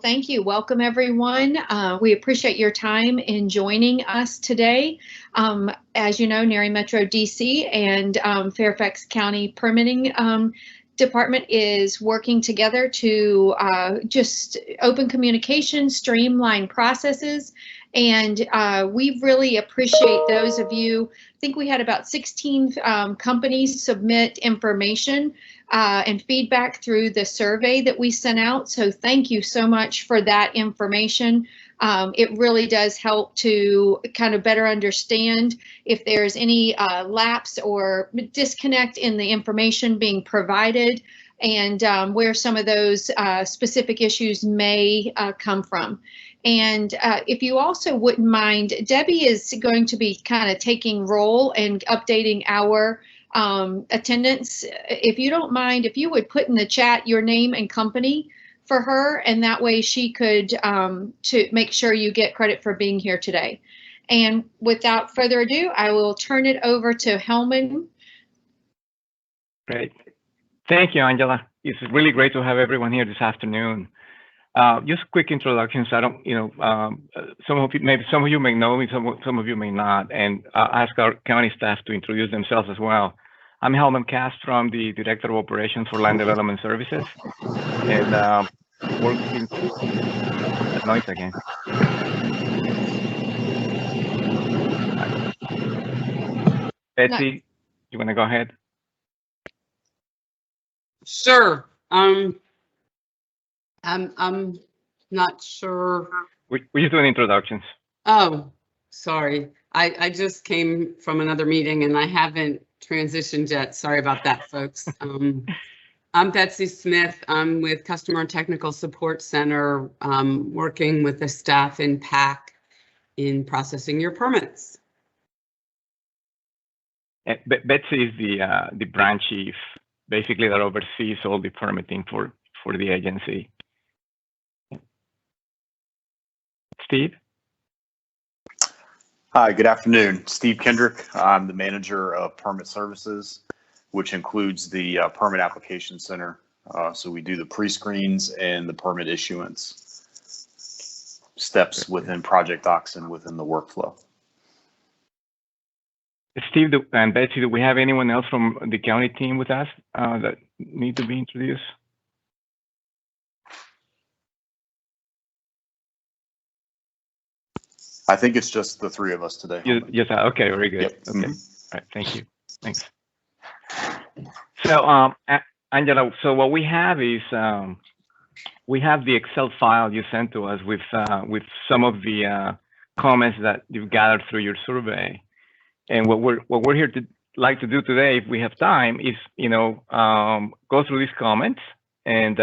thank you. Welcome, everyone. We appreciate your time in joining us today. As you know, NARI Metro DC and Fairfax County Permitting Department is working together to just open communication, streamline processes, and we really appreciate those of you. I think we had about 16 companies submit information and feedback through the survey that we sent out. So thank you so much for that information. It really does help to kind of better understand if there's any lapse or disconnect in the information being provided, and where some of those specific issues may come from. And if you also wouldn't mind, Debbie is going to be kind of taking role and updating our attendance. If you don't mind, if you would put in the chat your name and company for her, and that way she could to make sure you get credit for being here today. And without further ado, I will turn it over to Helman. Great. Thank you, Angela. It's really great to have everyone here this afternoon. Just quick introductions. I don't, some of you may know me, some of you may not, and ask our county staff to introduce themselves as well. I'm Helman Cast from the Director of Operations for Land Development Services, and working that noise again. Betsy, you want to go ahead? Sure. I'm not sure. We're just doing introductions. Oh, sorry. I just came from another meeting and I haven't transitioned yet. Sorry about that, folks. I'm Betsy Smith. I'm with Customer and Technical Support Center, working with the staff in PAC in processing your permits. Betsy is the branch chief, basically, that oversees all the permitting for the agency. Steve? Hi, good afternoon. Steve Kendrick. I'm the manager of Permit Services, which includes the Permit Application Center. So we do the pre-screens and the permit issuance steps within Project Docs and within the workflow. Steve and Betsy, do we have anyone else from the county team with us that need to be introduced? I think it's just the three of us today. Yes. Okay. Very good. Yep. Okay. All right. Thank you. Thanks. So, Angela, so what we have is we have the Excel file you sent to us with some of the comments that you've gathered through your survey, and what we're here to like to do today, if we have time, is go through these comments and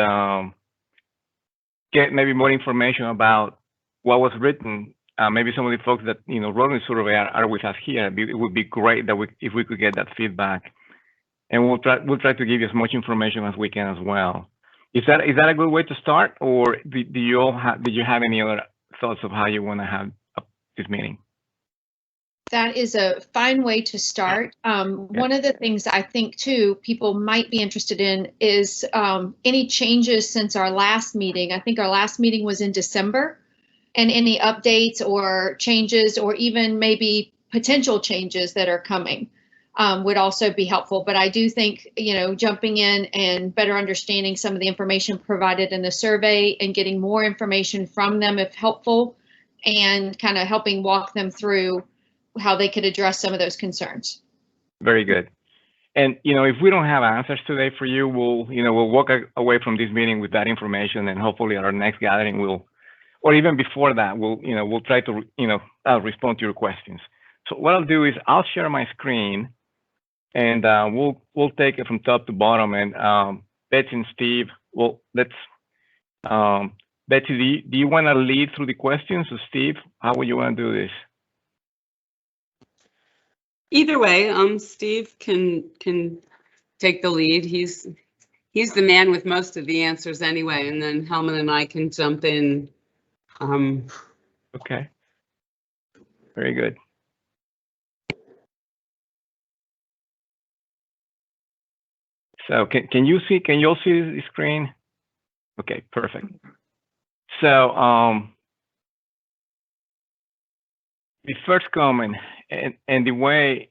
get maybe more information about what was written. Maybe some of the folks that wrote the survey are with us here. It would be great that if we could get that feedback, and we'll try to give you as much information as we can as well. Is that a good way to start, or did you have any other thoughts of how you want to have this meeting? That is a fine way to start. One of the things I think too people might be interested in is any changes since our last meeting. I think our last meeting was in December. And any updates or changes, or even maybe potential changes that are coming would also be helpful. But I do think, jumping in and better understanding some of the information provided in the survey and getting more information from them if helpful, and kind of helping walk them through how they could address some of those concerns. Very good. And, if we don't have answers today for you, we'll walk away from this meeting with that information, and hopefully at our next gathering, or even before that, we'll try to, respond to your questions. So what I'll do is I'll share my screen, and we'll take it from top to bottom. And Betsy and Steve, Betsy, do you want to lead through the questions, or Steve, how would you want to do this? Either way, Steve can take the lead. He's the man with most of the answers anyway, and then Helman and I can jump in. Okay. Very good. So can you all see the screen? Okay, perfect. So the first comment and the way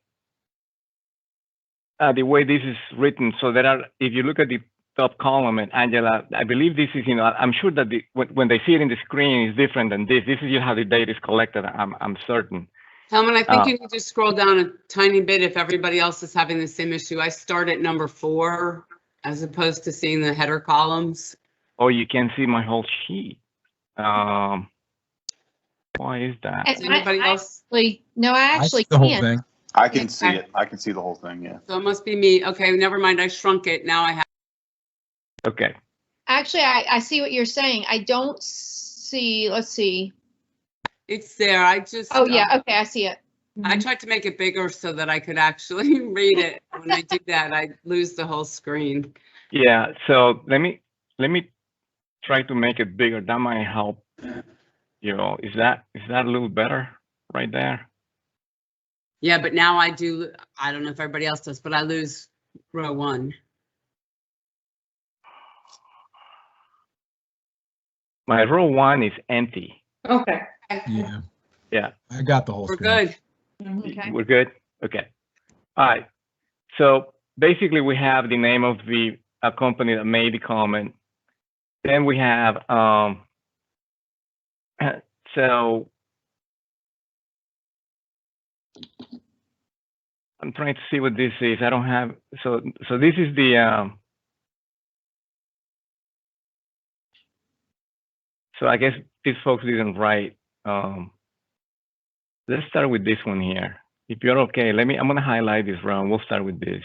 this is written, so there are, if you look at the top column, and Angela, I believe this is, I'm sure that when they see it in the screen is different than this. This is how the data is collected. I'm certain. Hellman, I think you need to scroll down a tiny bit if everybody else is having the same issue. I start at number 4 as opposed to seeing the header columns. Oh, you can see my whole sheet. Why is that? Does anybody else? No, I actually the whole can't. thing. I can see it. I can see the whole thing, yeah. So it must be me. Okay, never mind. I shrunk it. Now I have. Okay. Actually, I see what you're saying. I don't see, let's see. It's there. I just. Oh, yeah. Okay, I see it. I tried to make it bigger so that I could actually read it. When I do that, I lose the whole screen. Yeah. So let me try to make it bigger. That might help. Is that a little better right there? Yeah, but now I do. I don't know if everybody else does, but I lose row 1. My row 1 is empty. Okay. Yeah. Yeah. I got the whole We're screen. good. Okay. We're good? Okay. All right. So basically we have the name of the company that made the comment. Then we have, so I'm trying to see what this is. I don't have, so this is the, so I guess these folks didn't write. Let's start with this one here. If you're okay, I'm going to highlight this round. We'll start with this,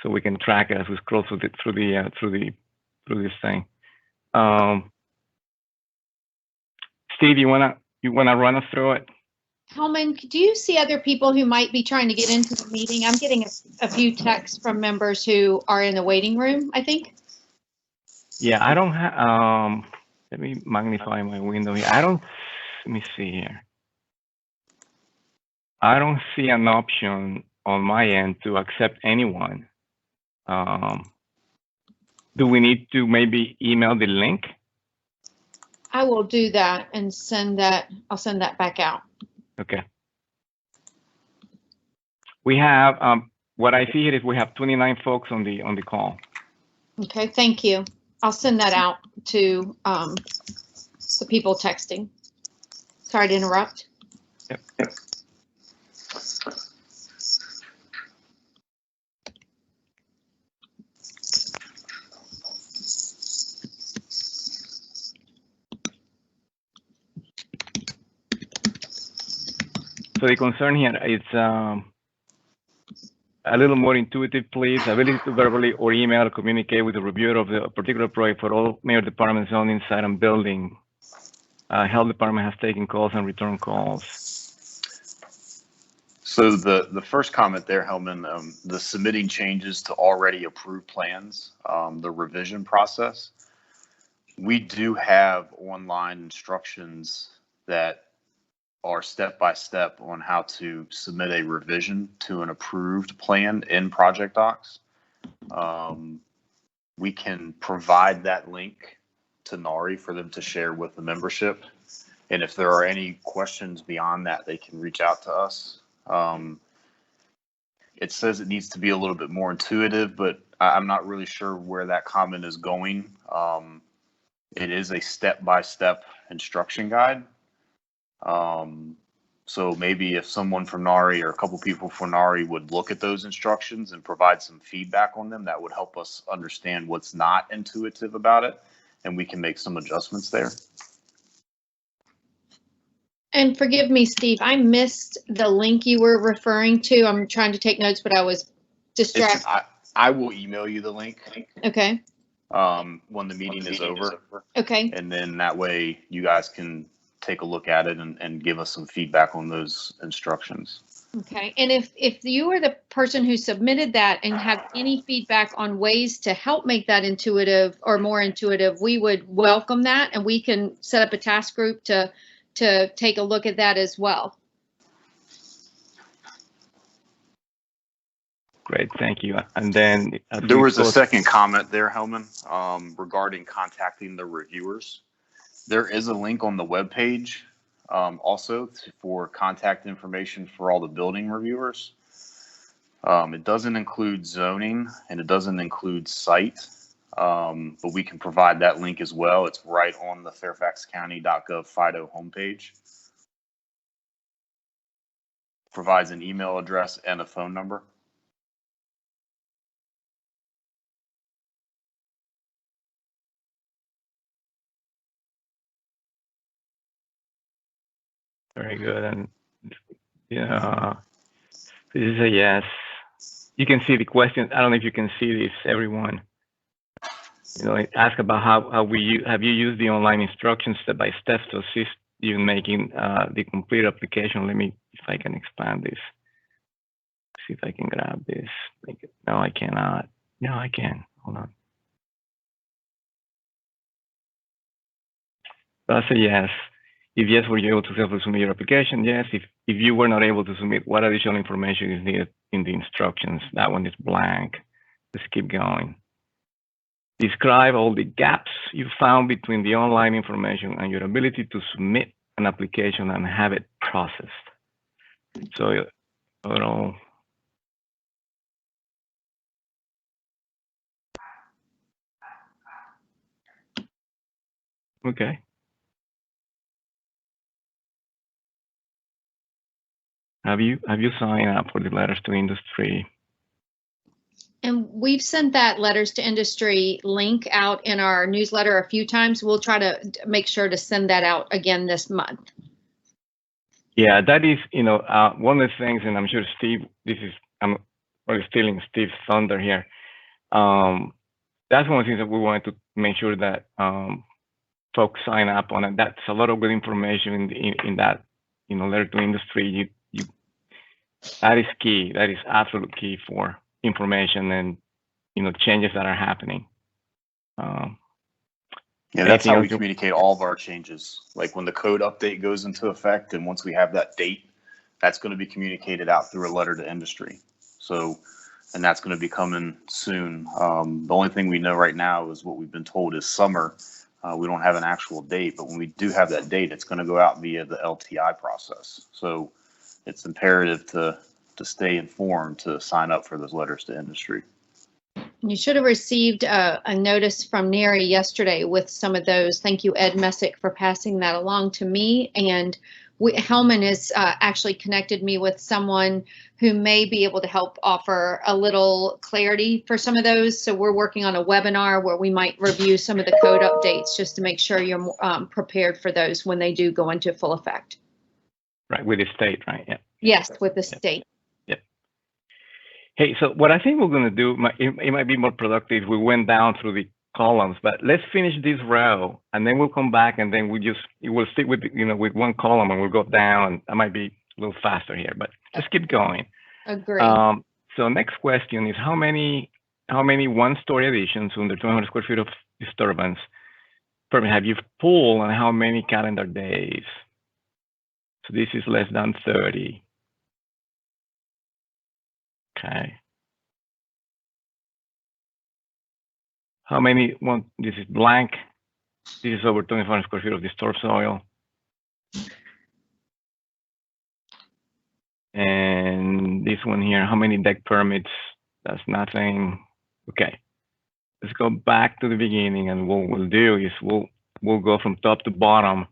so we can track it as we scroll through this thing. Steve, you wanna run us through it? Hellman, do you see other people who might be trying to get into the meeting? I'm getting a few texts from members who are in the waiting room, I think. Yeah, I don't have. Let me magnify my window here. Let me see here. I don't see an option on my end to accept anyone. Do we need to maybe email the link? I will do that and send that. I'll send that back out. Okay. We have, what I see here is we have 29 folks on the call. Okay, thank you. I'll send that out to the people texting. Sorry to interrupt. Yep. So the concern here is a little more intuitive, please. Ability to verbally or email or communicate with the reviewer of the particular project for all mayor departments on inside and building. Health department has taken calls and returned calls. So the first comment there, Hellman, the submitting changes to already approved plans, the revision process. We do have online instructions that are step-by-step on how to submit a revision to an approved plan in Project Docs. We can provide that link to NARI for them to share with the membership. And if there are any questions beyond that, they can reach out to us. It says it needs to be a little bit more intuitive, but I'm not really sure where that comment is going. It is a step-by-step instruction guide. So maybe if someone from NARI or a couple people from NARI would look at those instructions and provide some feedback on them, that would help us understand what's not intuitive about it, and we can make some adjustments there. And forgive me, Steve, I missed the link you were referring to. I'm trying to take notes, but I was distracted. I will email you the link. Okay. When the meeting is over. Okay. And then that way you guys can take a look at it and give us some feedback on those instructions. Okay. And if you are the person who submitted that and have any feedback on ways to help make that intuitive or more intuitive, we would welcome that, and we can set up a task group to take a look at that as well. Great, thank you. And then There was a second comment there, Hellman, regarding contacting the reviewers. There is a link on the webpage also for contact information for all the building reviewers. It doesn't include zoning and it doesn't include site, but we can provide that link as well. It's right on the fairfaxcounty.gov FIDO homepage. Provides an email address and a phone number. Very good. And yeah, this is a yes. You can see the question. I don't know if you can see this, everyone. You know, it asks about how have you used the online instructions step by step to assist you in making the complete application. Let me, if I can expand this. See if I can grab this. Make it. No, I cannot. No, I can. Hold on. That's a yes. If yes, were you able to successfully submit your application? Yes. If you were not able to submit, what additional information is needed in the instructions? That one is blank. Let's keep going. Describe all the gaps you found between the online information and your ability to submit an application and have it processed. So, okay. Have you signed up for the letters to industry? And we've sent that letters to industry link out in our newsletter a few times. We'll try to make sure to send that out again this month. Yeah, that is, you know, one of the things, and I'm sure Steve, I'm probably stealing Steve's thunder here. That's one of the things that we wanted to make sure that folks sign up on it. That's a lot of good information in that, you know, letter to industry. That is key. That is absolute key for information and, you know, changes that are happening. Yeah, that's how we communicate all of our changes. Like when the code update goes into effect, and once we have that date, that's going to be communicated out through a letter to industry. So, and that's going to be coming soon. The only thing we know right now is what we've been told is summer. We don't have an actual date, but when we do have that date, it's going to go out via the LTI process. So it's imperative to stay informed to sign up for those letters to industry. You should have received a notice from NARI yesterday with some of those. Thank you, Ed Messick, for passing that along to me. And Hellman has actually connected me with someone who may be able to help offer a little clarity for some of those. So we're working on a webinar where we might review some of the code updates just to make sure you're prepared for those when they do go into full effect. Right, with the state, right? Yeah. Yes, with the state. Hey, so what I think we're going to do, it might be more productive if we went down through the columns, but let's finish this row and then we'll come back and then we'll stick with, you know, with one column and we'll go down, and that might be a little faster here, but just keep going. Agree. So next question is how many one-story additions under 200 square feet of disturbance permit have you pulled and how many calendar days? So this is less than 30. Okay. How many? This is blank. This is over 25 square feet of disturbed soil. And this one here, how many deck permits? That's nothing. Okay. Let's go back to the beginning, and what we'll do is we'll go from top to bottom.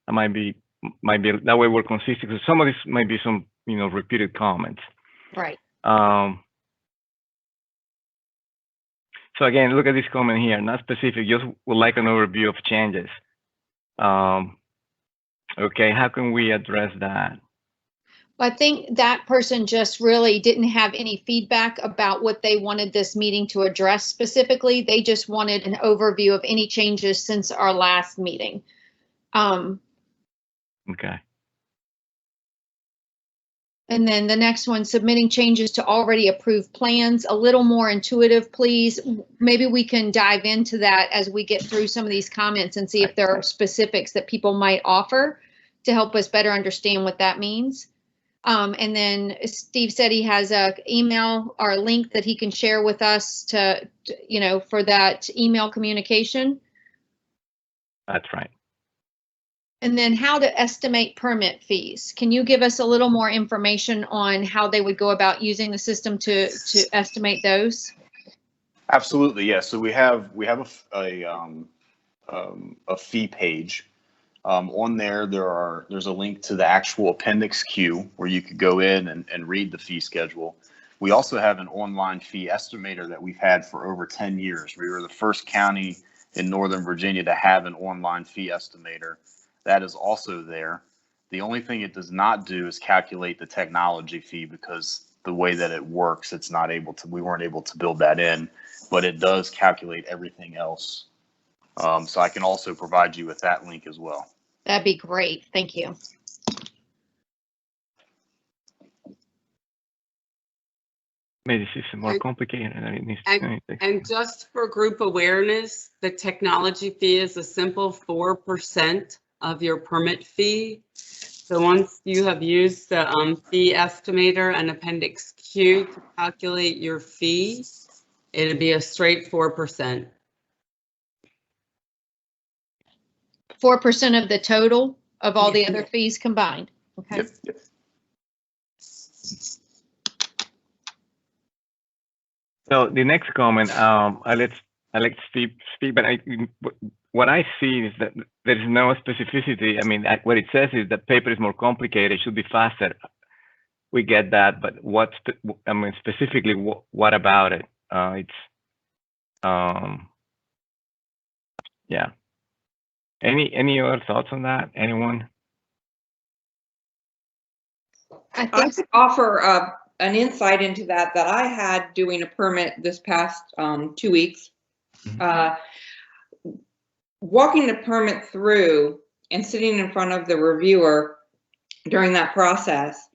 That might be that way we're consistent. Because some of this might be some, you know, repeated comments. Right. So again, look at this comment here, not specific, just would like an overview of changes. Okay, how can we address that? I think that person just really didn't have any feedback about what they wanted this meeting to address specifically. They just wanted an overview of any changes since our last meeting. Okay. And then the next one, submitting changes to already approved plans, a little more intuitive, please. Maybe we can dive into that as we get through some of these comments and see if there are specifics that people might offer to help us better understand what that means. And then Steve said he has a email or a link that he can share with us to, you know, for that email communication. That's right. And then how to estimate permit fees. Can you give us a little more information on how they would go about using the system to estimate those? Absolutely, yeah. So we have a fee page. On there, there's a link to the actual Appendix Q where you could go in and read the fee schedule. We also have an online fee estimator that we've had for over 10 years. We were the first county in Northern Virginia to have an online fee estimator. That is also there. The only thing it does not do is calculate the technology fee, because the way that it works, we weren't able to build that in, but it does calculate everything else. So I can also provide you with that link as well. That'd be great. Thank you. Maybe this is more complicated than it needs to be. And just for group awareness, the technology fee is a simple 4% of your permit fee. So once you have used the fee estimator and Appendix Q to calculate your fee, it'll be a straight 4%. 4% of the total of all the other fees combined. Okay. Yep. So the next comment, I let Steve speak, but what I see is that there is no specificity. I mean, what it says is that paper is more complicated. It should be faster. We get that, but specifically, what about it? Yeah. Any other thoughts on that? Anyone? I I think could offer an insight into that I had doing a permit this past 2 weeks. Walking the permit through and sitting in front of the reviewer during that process,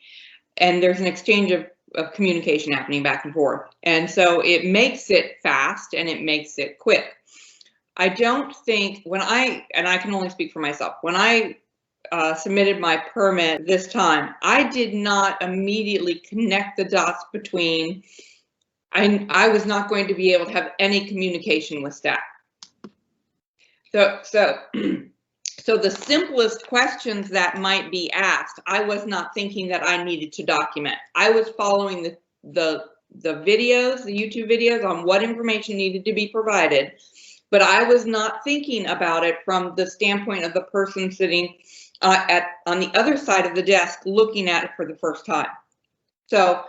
and there's an exchange of communication happening back and forth. And so it makes it fast and it makes it quick. I don't think and I can only speak for myself, when I submitted my permit this time, I did not immediately connect the dots between, I was not going to be able to have any communication with staff. So the simplest questions that might be asked, I was not thinking that I needed to document. I was following the videos, the YouTube videos on what information needed to be provided, but I was not thinking about it from the standpoint of the person sitting on the other side of the desk looking at it for the first time. So,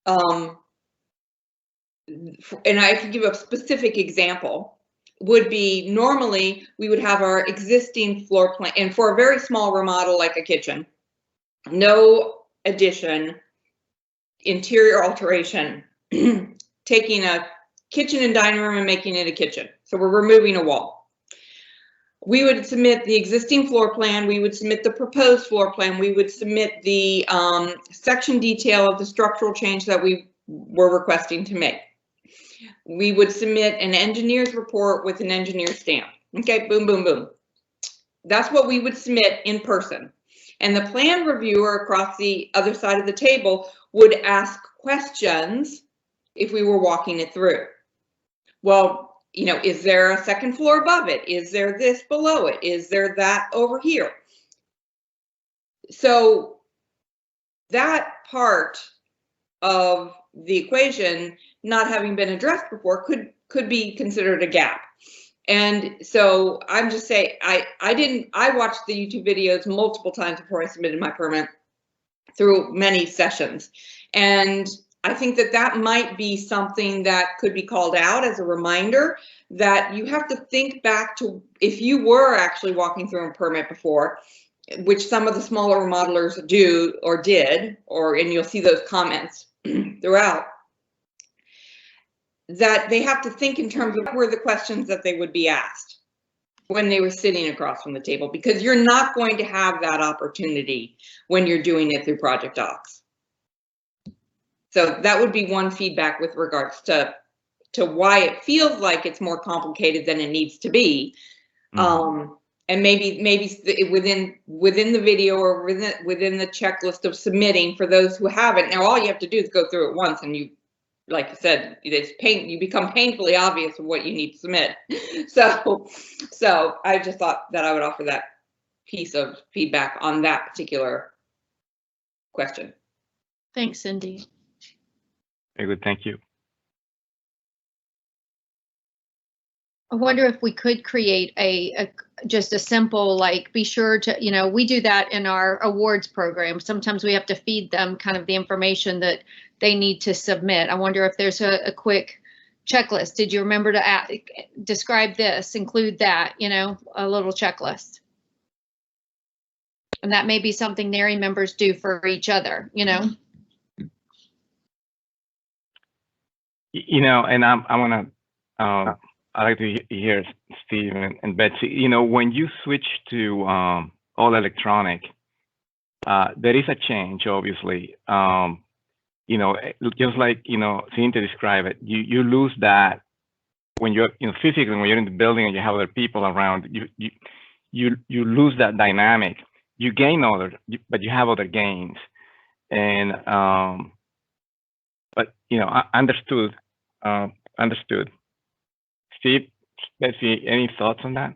and I could give a specific example, would be normally we would have our existing floor plan, and for a very small remodel like a kitchen, no addition, interior alteration, taking a kitchen and dining room and making it a kitchen. So we're removing a wall. We would submit the existing floor plan, we would submit the proposed floor plan, we would submit the section detail of the structural change that we were requesting to make. We would submit an engineer's report with an engineer's stamp. Okay, boom, boom, boom. That's what we would submit in person. And the plan reviewer across the other side of the table would ask questions if we were walking it through. Well, you know, is there a second floor above it? Is there this below it? Is there that over here? So that part of the equation not having been addressed before could be considered a gap. And so I'm just saying, I watched the YouTube videos multiple times before I submitted my permit through many sessions. And I think that might be something that could be called out as a reminder that you have to think back to if you were actually walking through a permit before, which some of the smaller remodelers do or did, and you'll see those comments throughout, that they have to think in terms of what were the questions that they would be asked when they were sitting across from the table, because you're not going to have that opportunity when you're doing it through Project Docs. So that would be one feedback with regards to why it feels like it's more complicated than it needs to be. And and maybe within the video or within the checklist of submitting for those who haven't. Now all you have to do is go through it once, and you, like you said, you become painfully obvious of what you need to submit. So I just thought that I would offer that piece of feedback on that particular question. Thanks, Cindy. Very good, thank you. I wonder if we could create just a simple, like, be sure to, we do that in our awards program. Sometimes we have to feed them kind of the information that they need to submit. I wonder if there's a quick checklist. Did you remember to describe this, include that, a little checklist? And that may be something NARI members do for each other, And I want to, I'd like to hear Steve and Betsy. When you switch to all electronic, there is a change, obviously. Just like Cynthia described it, you lose that when you're physically, when you're in the building and you have other people around. You lose that dynamic. You gain but you have other gains, and but understood. Understood. Steve, Betsy, any thoughts on that?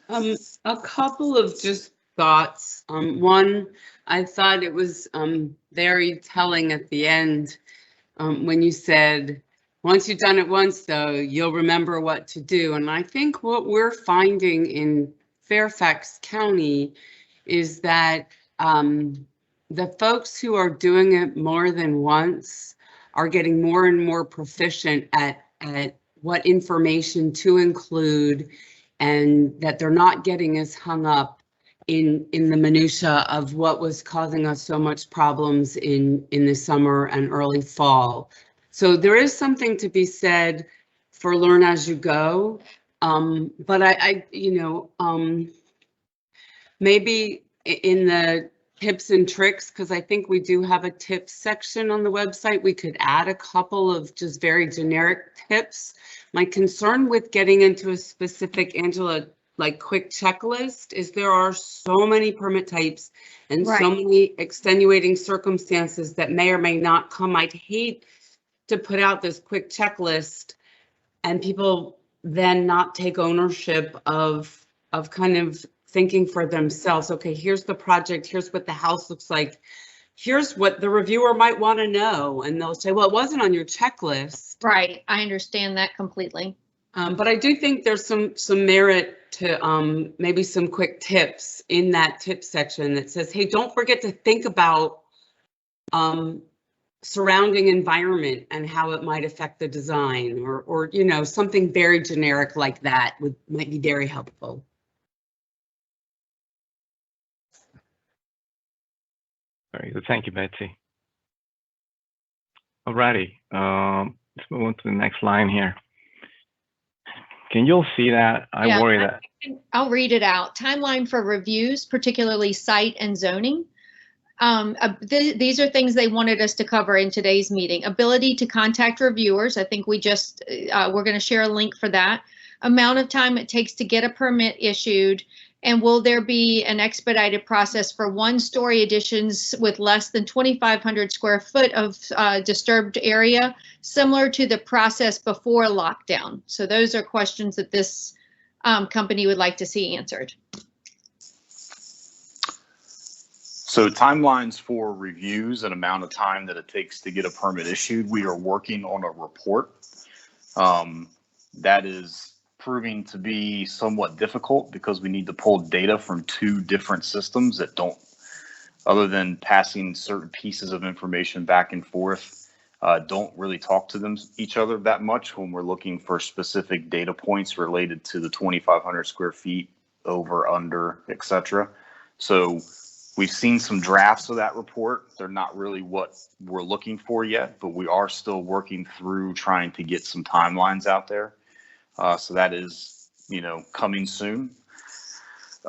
A couple of just thoughts. One, I thought it was very telling at the end when you said, once you've done it once, though, you'll remember what to do. And I think what we're finding in Fairfax County is that the folks who are doing it more than once are getting more and more proficient at what information to include, and that they're not getting as hung up in the minutia of what was causing us so much problems in the summer and early fall. So there is something to be said for learn as you go. But maybe in the tips and tricks, because I think we do have a tips section on the website, we could add a couple of just very generic tips. My concern with getting into a specific, Angela, like quick checklist is there are so many permit types and Right. so many extenuating circumstances that may or may not come. I'd hate to put out this quick checklist and people then not take ownership of kind of thinking for themselves. Okay, here's the project, here's what the house looks like, here's what the reviewer might want to know, and they'll say, well, it wasn't on your checklist. Right, I understand that completely. But I do think there's some merit to maybe some quick tips in that tip section that says, hey, don't forget to think about surrounding environment and how it might affect the design, or something very generic like that might be very helpful. Very good. Thank you, Betsy. All righty. Let's move on to the next line here. Can you all see that? I worry that. I'll read it out. Timeline for reviews, particularly site and zoning. These are things they wanted us to cover in today's meeting. Ability to contact reviewers. I think we're going to share a link for that. Amount of time it takes to get a permit issued. And will there be an expedited process for one-story additions with less than 2,500 square foot of disturbed area, similar to the process before lockdown? So those are questions that this company would like to see answered. So timelines for reviews and amount of time that it takes to get a permit issued, we are working on a report that is proving to be somewhat difficult because we need to pull data from two different systems that don't, other than passing certain pieces of information back and forth, don't really talk to each other that much when we're looking for specific data points related to the 2,500 square feet over, under, etc. So we've seen some drafts of that report. They're not really what we're looking for yet, but we are still working through trying to get some timelines out there. So that is, coming soon.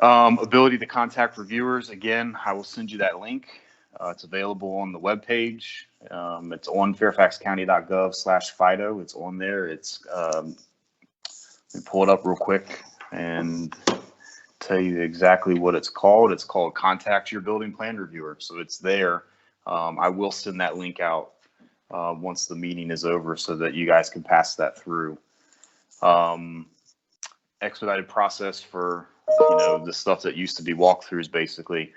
Ability to contact reviewers. Again, I will send you that link. It's available on the webpage. It's on fairfaxcounty.gov/FIDO. It's on there. It's Let me pull it up real quick and tell you exactly what it's called. It's called Contact Your Building Plan Reviewer. So it's there. I will send that link out once the meeting is over so that you guys can pass that through. Expedited process for, the stuff that used to be walkthroughs, basically.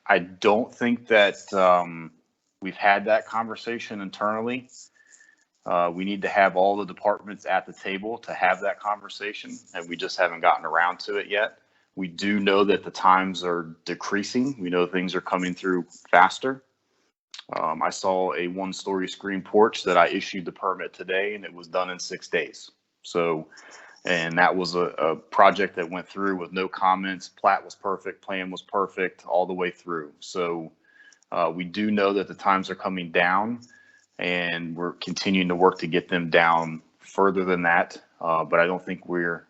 I don't think that we've had that conversation internally. We need to have all the departments at the table to have that conversation, and we just haven't gotten around to it yet. We do know that the times are decreasing. We know things are coming through faster. I saw a one-story screen porch that I issued the permit today, and it was done in 6 days. So, and that was a project that went through with no comments. Plat was perfect, plan was perfect, all the way through. So we do know that the times are coming down, and we're continuing to work to get them down further than that. But I don't think we're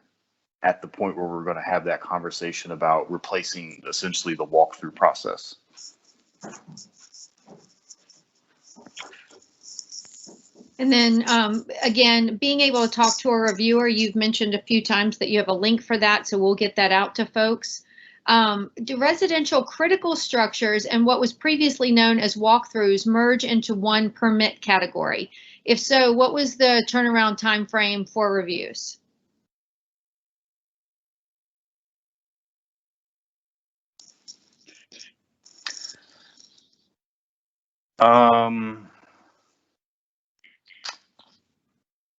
at the point where we're going to have that conversation about replacing essentially the walkthrough process. And then again, being able to talk to a reviewer, you've mentioned a few times that you have a link for that, so we'll get that out to folks. Do residential critical structures and what was previously known as walkthroughs merge into one permit category? If so, what was the turnaround time frame for reviews?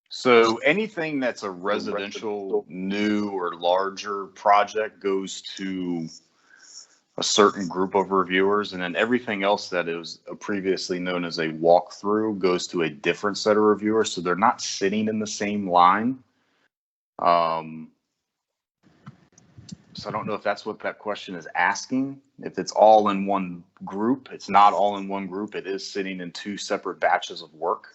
So anything that's a residential new or larger project goes to a certain group of reviewers, and then everything else that is previously known as a walkthrough goes to a different set of reviewers. So they're not sitting in the same line. So I don't know if that's what that question is asking. If it's all in one group, it's not all in one group. It is sitting in two separate batches of work.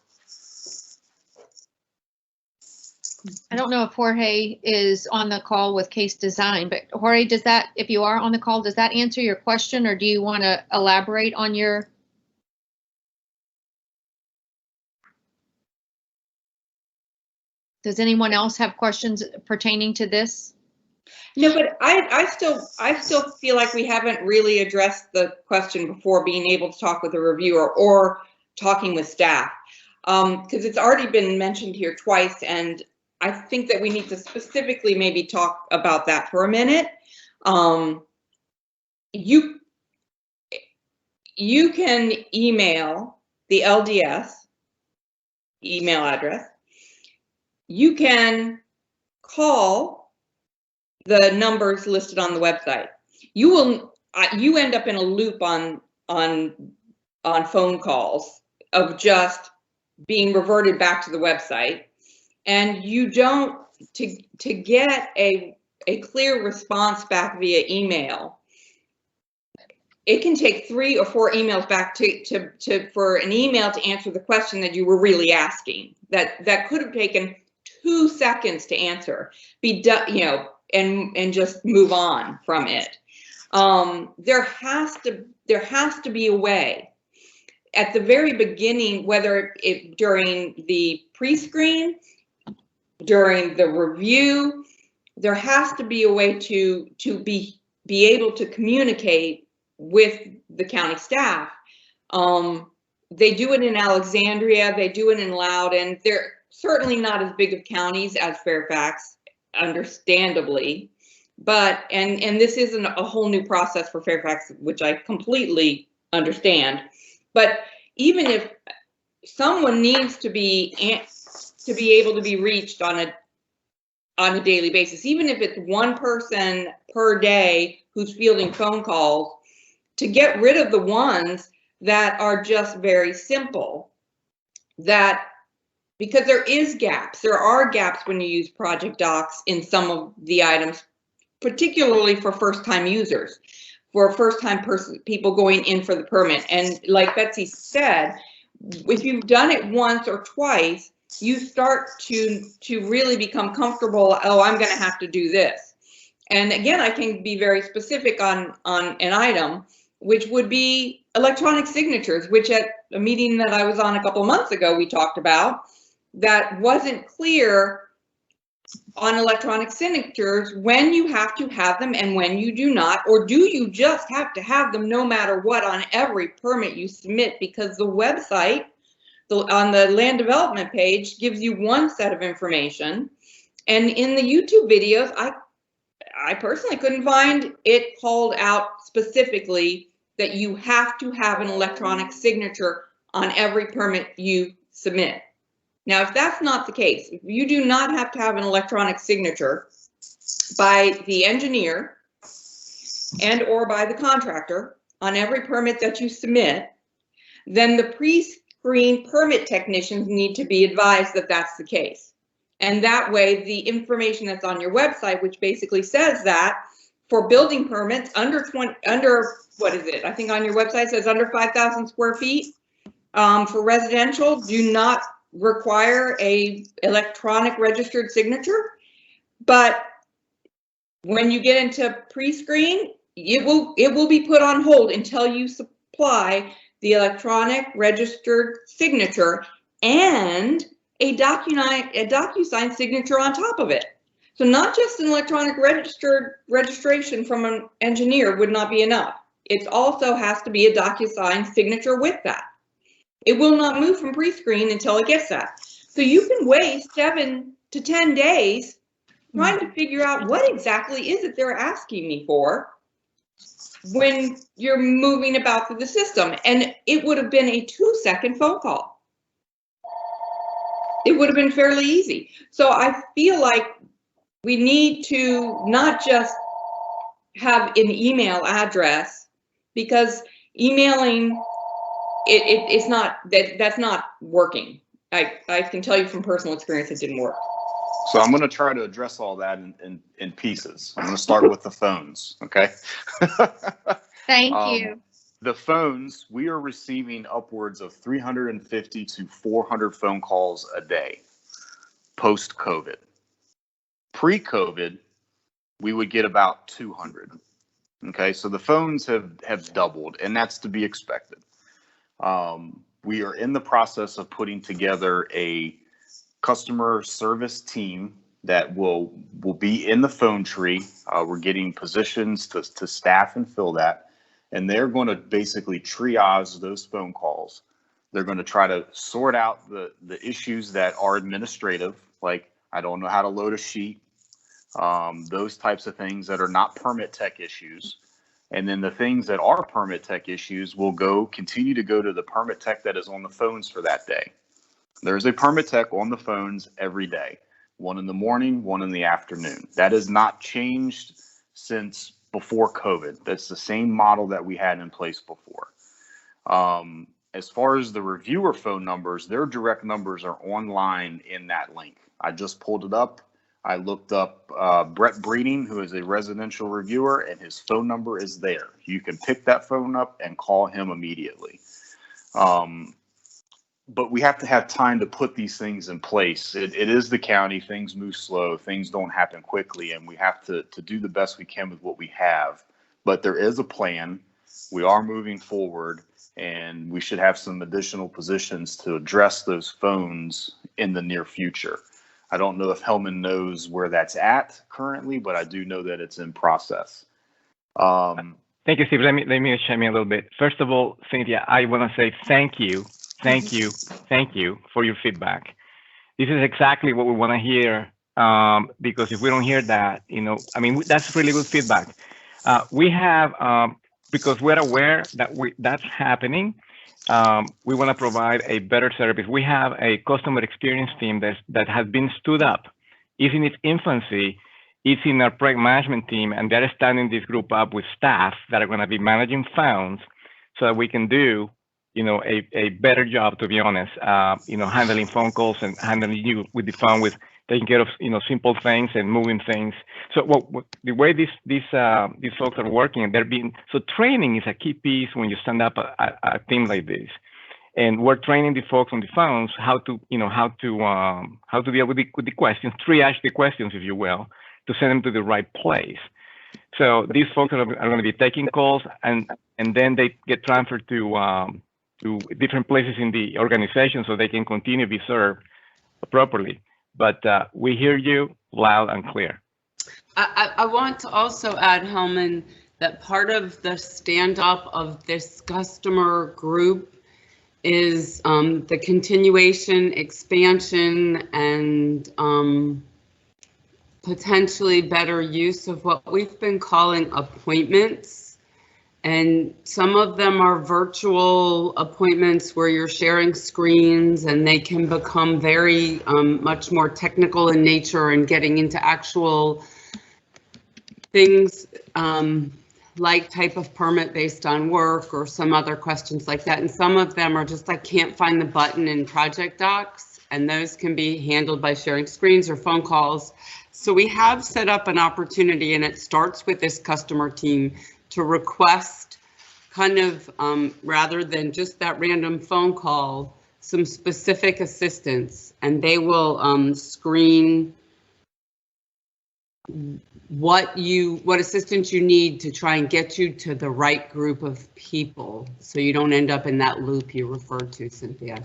I don't know if Jorge is on the call with Case Design, but Jorge, does that, if you are on the call, does that answer your question, or do you want to elaborate on your? Does anyone else have questions pertaining to this? No, but I still feel like we haven't really addressed the question before being able to talk with a reviewer or talking with staff, because it's already been mentioned here twice, and I think that we need to specifically maybe talk about that for a minute. You can email the LDS email address. You can call the numbers listed on the website. You end up in a loop on phone calls of just being reverted back to the website. And you don't, to get a clear response back via email, it can take 3 or 4 emails back for an email to answer the question that you were really asking. That could have taken 2 seconds to answer, be done, and just move on from it. There has to be a way at the very beginning, whether it during the pre-screen, during the review, there has to be a way to be able to communicate with the county staff. They do it in Alexandria, they do it in Loudoun. They're certainly not as big of counties as Fairfax, understandably, but and this isn't a whole new process for Fairfax, which I completely understand. But even if someone needs to be able to be reached on a daily basis, even if it's one person per day who's fielding phone calls, to get rid of the ones that are just very simple, because there are gaps when you use project docs in some of the items, particularly for first-time users, for first-time people going in for the permit. And like Betsy said, if you've done it once or twice, you start to really become comfortable. Oh, I'm going to have to do this. And again, I can be very specific on an item, which would be electronic signatures, which at a meeting that I was on a couple months ago, we talked about, that wasn't clear on electronic signatures when you have to have them and when you do not? Or do you just have to have them no matter what on every permit you submit? Because the website on the land development page gives you one set of information. And in the YouTube videos, I personally couldn't find it called out specifically that you have to have an electronic signature on every permit you submit. Now, if that's not the case, if you do not have to have an electronic signature by the engineer and or by the contractor on every permit that you submit, then the pre-screen permit technicians need to be advised that that's the case. And that way, the information that's on your website, which basically says that for building permits under what is it? I think on your website it says under 5,000 square feet for residential, do not require a electronic registered signature. But when you get into pre-screen, it will be put on hold until you supply the electronic registered signature and a DocuSign signature on top of it. So not just an electronic registration from an engineer would not be enough. It also has to be a DocuSign signature with that. It will not move from pre-screen until it gets that. So you can waste 7 to 10 days trying to figure out what exactly is it they're asking me for when you're moving about through the system. And it would have been a 2-second phone call. It would have been fairly easy. So I feel like we need to not just have an email address, because emailing, it's not, that's not working. I can tell you from personal experience, it didn't work. So I'm going to try to address all that in pieces. I'm going to start with the phones, okay? Thank you. The phones, we are receiving upwards of 350 to 400 phone calls a day post-COVID. Pre-COVID, we would get about 200. Okay, so the phones have doubled, and that's to be expected. We are in the process of putting together a customer service team that will be in the phone tree. We're getting positions to staff and fill that, and they're going to basically triage those phone calls. They're going to try to sort out the issues that are administrative, like I don't know how to load a sheet, those types of things that are not permit tech issues. And then the things that are permit tech issues will continue to go to the permit tech that is on the phones for that day. There's a permit tech on the phones every day, one in the morning, one in the afternoon. That has not changed since before COVID. That's the same model that we had in place before. As far as the reviewer phone numbers, their direct numbers are online in that link. I just pulled it up. I looked up Brett Breeding, who is a residential reviewer, and his phone number is there. You can pick that phone up and call him immediately. But we have to have time to put these things in place. It is the county. Things move slow. Things don't happen quickly, and we have to do the best we can with what we have. But there is a plan. We are moving forward, and we should have some additional positions to address those phones in the near future. I don't know if Hellman knows where that's at currently, but I do know that it's in process. Thank you, Steve. Let me chime in a little bit. First of all, Cynthia, I want to say thank you for your feedback. This is exactly what we want to hear, because if we don't hear that, that's really good feedback. We have, because we're aware that that's happening, we want to provide a better service. We have a customer experience team that has been stood up. It's in its infancy. It's in our project management team, and they're standing this group up with staff that are going to be managing phones so that we can do, a better job, to be honest, handling phone calls and handling you with the phone, with taking care of, simple things and moving things. So the way these folks are working, so training is a key piece when you stand up a team like this. And we're training the folks on the phones how to deal with the questions, triage the questions, if you will, to send them to the right place. So these folks are going to be taking calls, and then they get transferred to different places in the organization so they can continue to be served properly. but we hear you loud and clear. I want to also add, Hellman, that part of the stand-up of this customer group is the continuation, expansion, and potentially better use of what we've been calling appointments. And some of them are virtual appointments where you're sharing screens, and they can become very much more technical in nature and getting into actual things like type of permit based on work or some other questions like that. And some of them are just, I can't find the button in project docs, and those can be handled by sharing screens or phone calls. So we have set up an opportunity, and it starts with this customer team, to request kind of, rather than just that random phone call, some specific assistance, and they will screen what assistance you need to try and get you to the right group of people, so you don't end up in that loop you referred to, Cynthia.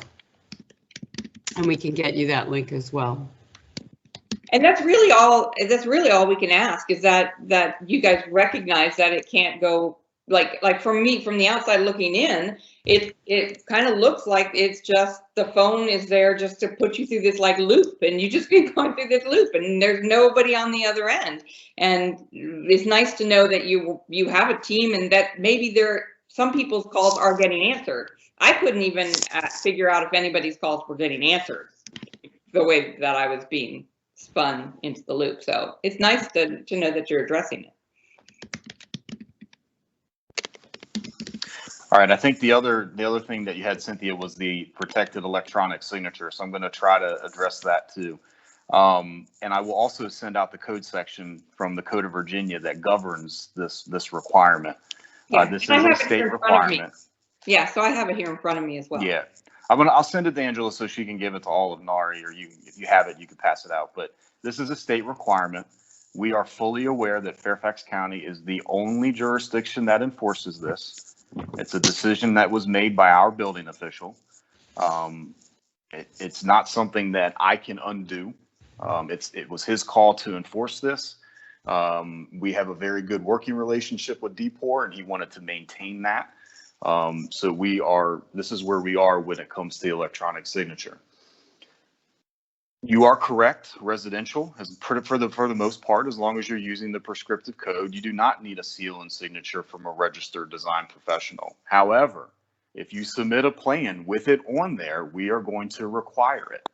And we can get you that link as well. And that's really all we can ask, is that you guys recognize that it can't go like from me, from the outside looking in, it kind of looks like it's just the phone is there just to put you through this like loop, and you just keep going through this loop, and there's nobody on the other end. And it's nice to know that you have a team, and that maybe some people's calls are getting answered. I couldn't even figure out if anybody's calls were getting answered the way that I was being spun into the loop. So it's nice to know that you're addressing it. All right, I think the other thing that you had, Cynthia, was the protected electronic signature. So I'm going to try to address that too. And I will also send out the code section from the Code of Virginia that governs this requirement. Yeah, this is a state requirement. Yeah, so I have it here in front of me as well. Yeah, I'll send it to Angela so she can give it to all of NARI, or if you have it, you can pass it out. But this is a state requirement. We are fully aware that Fairfax County is the only jurisdiction that enforces this. It's a decision that was made by our building official. It's not something that I can undo. It was his call to enforce this. We have a very good working relationship with DPOR, and he wanted to maintain that. So this is where we are when it comes to the electronic signature. You are correct. Residential, for the most part, as long as you're using the prescriptive code, you do not need a seal and signature from a registered design professional. However, if you submit a plan with it on there, we are going to require it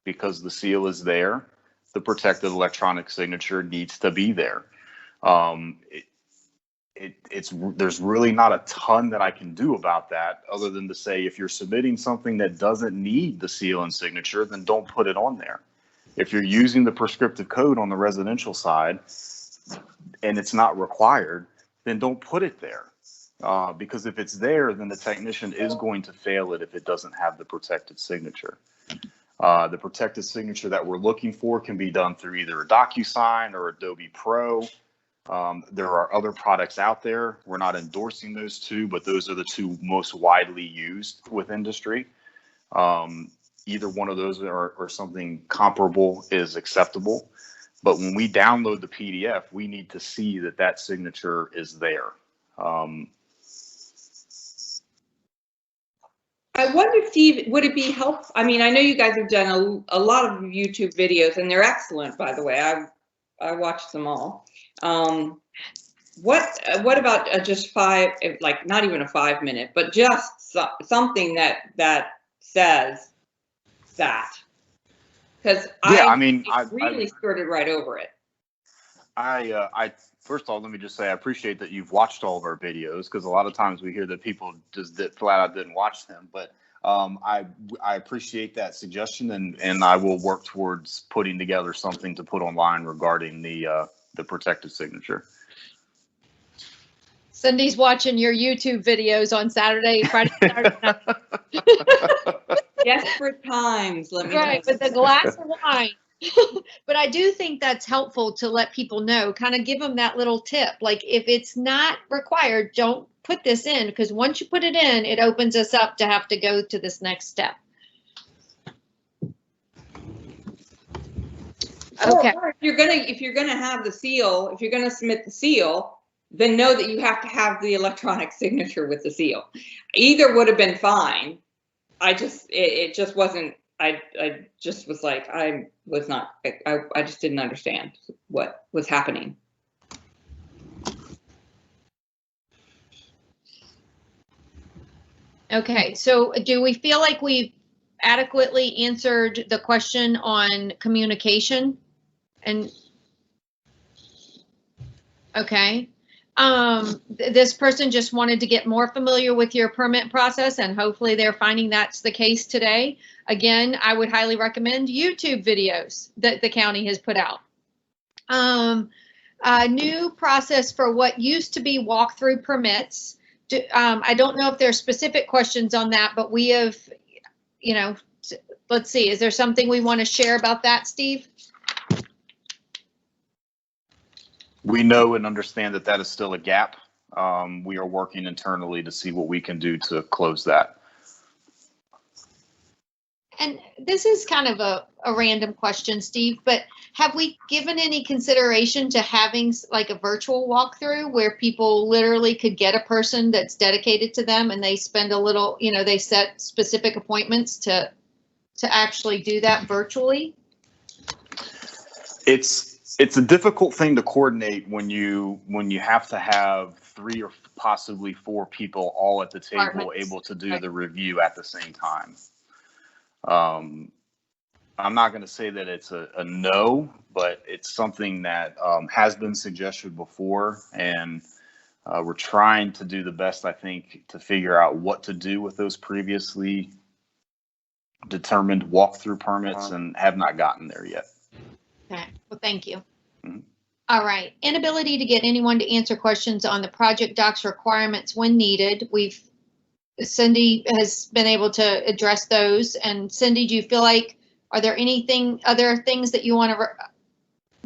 because the seal is there. The protected electronic signature needs to be there. There's really not a ton that I can do about that, other than to say, if you're submitting something that doesn't need the seal and signature, then don't put it on there. If you're using the prescriptive code on the residential side and it's not required, then don't put it there. Because if it's there, then the technician is going to fail it if it doesn't have the protected signature. The protected signature that we're looking for can be done through either a DocuSign or Adobe Pro. There are other products out there. We're not endorsing those two, but those are the two most widely used with industry. Either one of those or something comparable is acceptable. But when we download the PDF, we need to see that signature is there. I wonder, Steve, would it be helpful? I mean, I know you guys have done a lot of YouTube videos, and they're excellent, by the way. I watched them all. What about just like not even a 5-minute, but just something that says that? Because yeah, I really skirted right over it. First of all, let me just say I appreciate that you've watched all of our videos, because a lot of times we hear that people just flat out didn't watch them. But I appreciate that suggestion, and I will work towards putting together something to put online regarding the protected signature. Cindy's watching your YouTube videos on Friday, Saturday night. Desperate times, let me right, with a glass of wine. But I do think that's helpful to let people know, kind of give them that little tip. Like, if it's not required, don't put this in, because once you put it in, it opens us up to have to go to this next step. Okay. Or if you're gonna have the seal, if you're gonna submit the seal, then know that you have to have the electronic signature with the seal. Either would have been fine. It just wasn't, I just was like, I just didn't understand what was happening. Okay, so do we feel like we've adequately answered the question on communication? And okay, this person just wanted to get more familiar with your permit process, and hopefully they're finding that's the case today. Again, I would highly recommend YouTube videos that the county has put out. A new process for what used to be walkthrough permits. I don't know if there's specific questions on that, but we have, you know, let's see, is there something we want to share about that, Steve? We know and understand that that is still a gap. We are working internally to see what we can do to close that. And this is kind of a random question, Steve, but have we given any consideration to having like a virtual walkthrough where people literally could get a person that's dedicated to them and they spend a little, you know, they set specific appointments to actually do that virtually? It's a difficult thing to coordinate when you have to have 3 or possibly 4 people all at the table able to do the review at the same time. I'm not going to say that it's a no, but it's something that has been suggested before, and we're trying to do the best, I think, to figure out what to do with those previously determined walkthrough permits, and have not gotten there yet. Okay, well, thank you. Mm-hmm. All right, inability to get anyone to answer questions on the project docs requirements when needed. Cindy has been able to address those. And Cindy, do you feel like, are there other things that you want to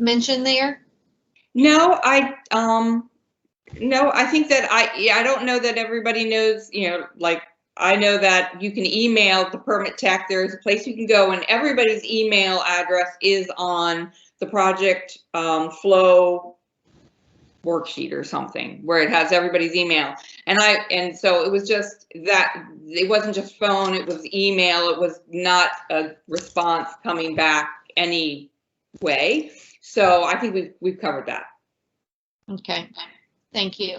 mention there? No, no, I think that I don't know that everybody knows, you know, like, I know that you can email the permit tech. There's a place you can go, and everybody's email address is on the project flow worksheet or something, where it has everybody's email. And so it was just that, it wasn't just phone, it was email. It was not a response coming back anyway. So I think we've covered that. Okay, thank you.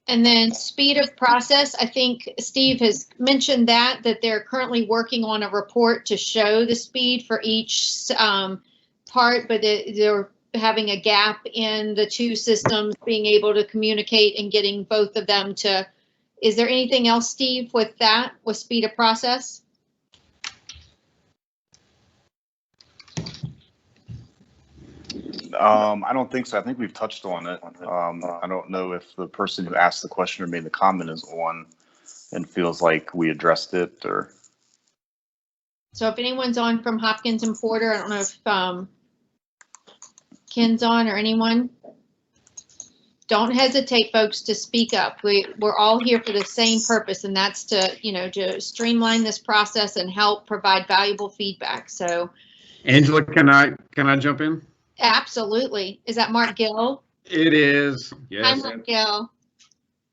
And then speed of process, I think Steve has mentioned that they're currently working on a report to show the speed for each part, but they're having a gap in the 2 systems being able to communicate and getting both of them to. Is there anything else, Steve, with that, with speed of process? I don't think so. I think we've touched on it. I don't know if the person who asked the question or made the comment is on and feels like we addressed it, or. So if anyone's on from Hopkins and Porter, I don't know if Ken's on or anyone. Don't hesitate, folks, to speak up. We're all here for the same purpose, and that's to, you know, to streamline this process and help provide valuable feedback. So, Angela, can I jump in? Absolutely. Is that Mark Gill? It is. Yes. Hi, Mark Gill.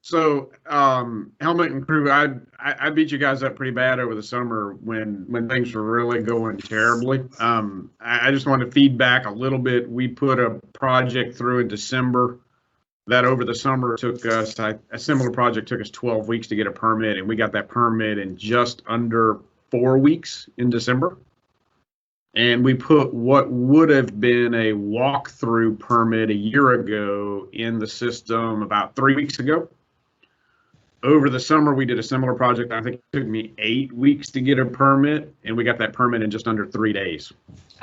So, Helmut and crew, I beat you guys up pretty bad over the summer when things were really going terribly. I just want to feedback a little bit. We put a project through in December that over the summer took us, a similar project took us 12 weeks to get a permit, and we got that permit in just under 4 weeks in December. And we put what would have been a walkthrough permit a year ago in the system about 3 weeks ago. Over the summer, we did a similar project. I think it took me 8 weeks to get a permit, and we got that permit in just under 3 days.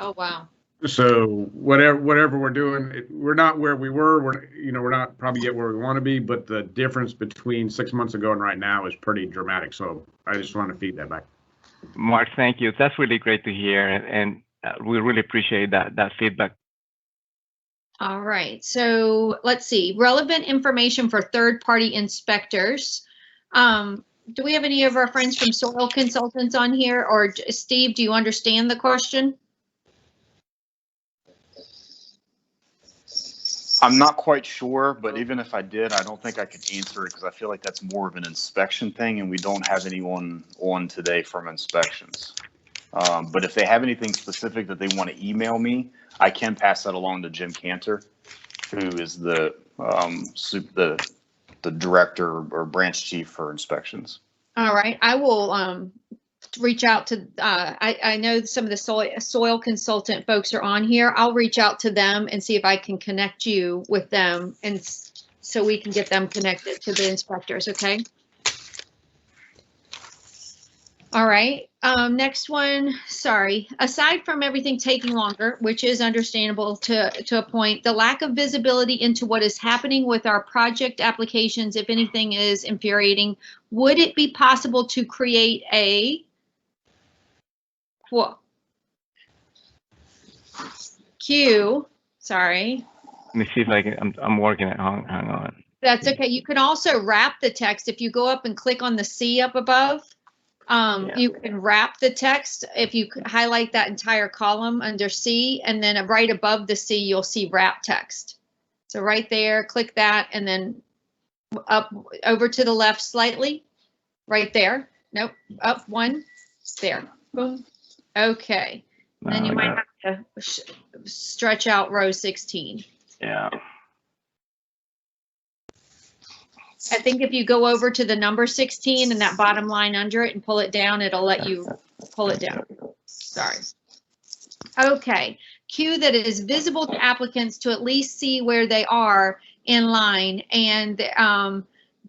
Oh, wow. So whatever we're doing, we're not where we were. We're not probably yet where we want to be, but the difference between 6 months ago and right now is pretty dramatic. So I just want to feed that back. Mark, thank you. That's really great to hear, and we really appreciate that feedback. All right. So let's see. Relevant information for third-party inspectors. Do we have any of our friends from soil consultants on here? Or Steve, do you understand the question? I'm not quite sure, but even if I did, I don't think I could answer it because I feel like that's more of an inspection thing, and we don't have anyone on today from inspections. But if they have anything specific that they want to email me, I can pass that along to Jim Cantor, who is the director or branch chief for inspections. All right, I will reach out to, I know some of the soil consultant folks are on here. I'll reach out to them and see if I can connect you with them, and so we can get them connected to the inspectors, okay? All right, next one, sorry. Aside from everything taking longer, which is understandable to a point, the lack of visibility into what is happening with our project applications, if anything, is infuriating. Would it be possible to create a queue? Sorry. Let me see if I can, I'm working it, hang on. That's okay. You can also wrap the text. If you go up and click on the C up above, you can wrap the text. If you highlight that entire column under C, and then right above the C, you'll see wrap text. So right there, click that, and then up over to the left slightly, right there. Nope, up one, there, boom. Okay, and then you might have to stretch out row 16. Yeah. I think if you go over to the number 16 and that bottom line under it and pull it down, it'll let you pull it down. Sorry. Okay, queue that is visible to applicants to at least see where they are in line, and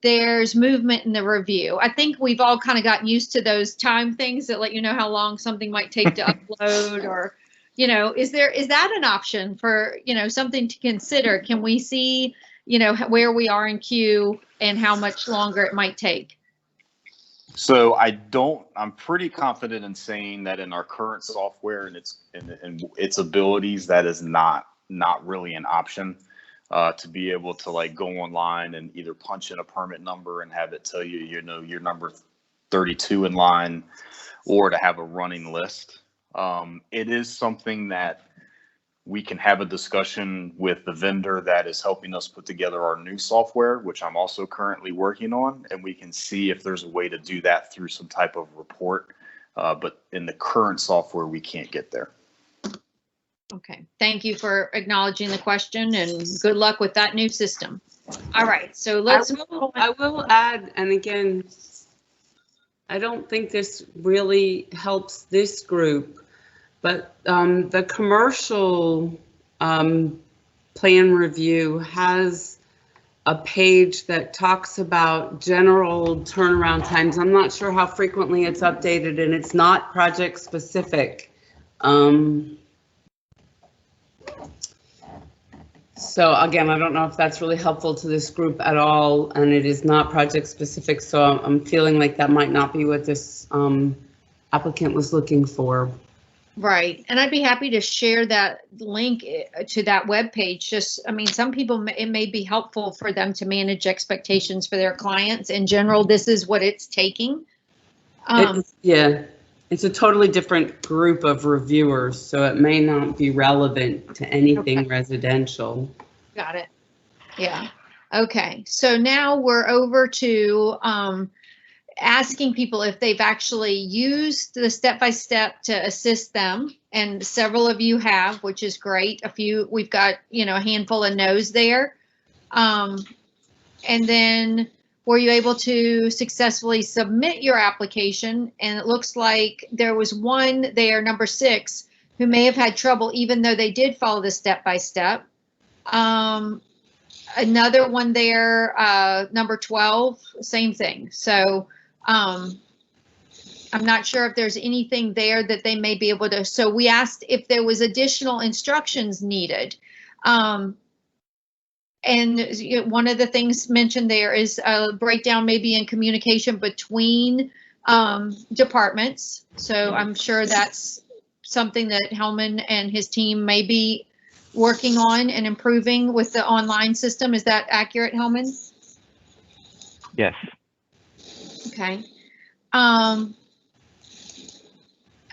there's movement in the review. I think we've all kind of gotten used to those time things that let you know how long something might take to upload, or, you know, is that an option for, you know, something to consider? Can we see, you know, where we are in queue and how much longer it might take? So I'm pretty confident in saying that in our current software and its abilities, that is not really an option, to be able to like go online and either punch in a permit number and have it tell you, you know, your number 32 in line, or to have a running list. It is something that we can have a discussion with the vendor that is helping us put together our new software, which I'm also currently working on, and we can see if there's a way to do that through some type of report. But in the current software, we can't get there. Okay, thank you for acknowledging the question, and good luck with that new system. All right, so let's. I will add, and again, I don't think this really helps this group, but the commercial plan review has a page that talks about general turnaround times. I'm not sure how frequently it's updated, and it's not project specific. So again, I don't know if that's really helpful to this group at all, and it is not project specific. So I'm feeling like that might not be what this applicant was looking for. Right, and I'd be happy to share that link to that web page. Just, I mean, some people, it may be helpful for them to manage expectations for their clients. In general, this is what it's taking. Yeah, it's a totally different group of reviewers, so it may not be relevant to anything residential. Got it. Yeah. Okay, so now we're over to asking people if they've actually used the step-by-step to assist them, and several of you have, which is great. A few, we've got, you know, a handful of no's there. And then, were you able to successfully submit your application? And it looks like there was one there, number 6, who may have had trouble even though they did follow the step-by-step. Another one there, number 12, same thing. So I'm not sure if there's anything there that they may be able to. So we asked if there was additional instructions needed. And one of the things mentioned there is a breakdown maybe in communication between departments. So I'm sure that's something that Hellman and his team may be working on and improving with the online system. Is that accurate, Hellman? Yes. Okay.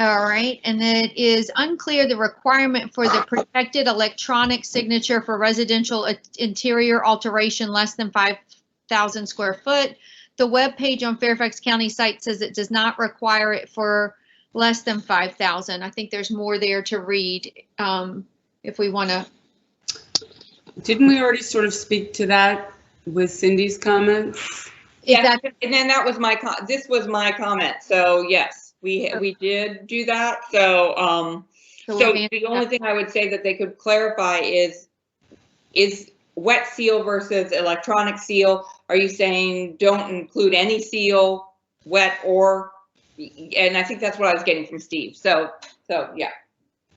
All right, and it is unclear the requirement for the protected electronic signature for residential interior alteration less than 5,000 square foot. The web page on Fairfax County site says it does not require it for less than 5,000. I think there's more there to read if we want to. Didn't we already sort of speak to that with Cindy's comments? Yeah, and then that was this was my comment. So yes, we did do that. So the only thing I would say that they could clarify is wet seal versus electronic seal. Are you saying don't include any seal, wet or? And I think that's what I was getting from Steve. So yeah.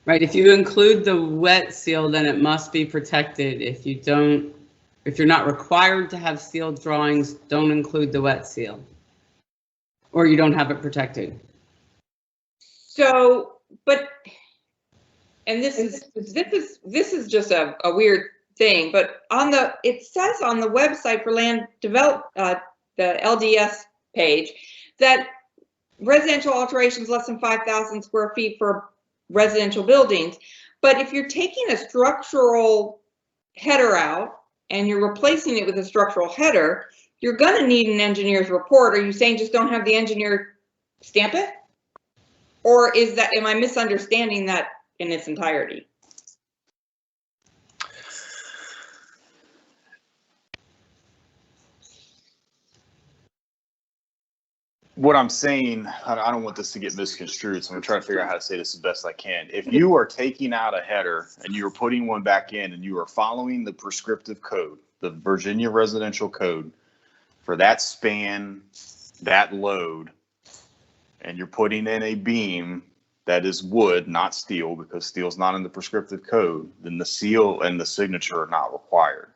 Right. If you include the wet seal, then it must be protected. If you don't, if you're not required to have sealed drawings, don't include the wet seal, or you don't have it protected. So, but, and this is just a weird thing, but it says on the website for land develop, the LDS page, that residential alterations less than 5,000 square feet for residential buildings. But if you're taking a structural header out and you're replacing it with a structural header, you're going to need an engineer's report. Are you saying just don't have the engineer stamp it? Or am I misunderstanding that in its entirety? What I'm saying, I don't want this to get misconstrued, so I'm gonna try to figure out how to say this as best I can. If you are taking out a header and you are putting one back in and you are following the prescriptive code, the Virginia residential code for that span, that load, and you're putting in a beam that is wood, not steel, because steel's not in the prescriptive code, then the seal and the signature are not required.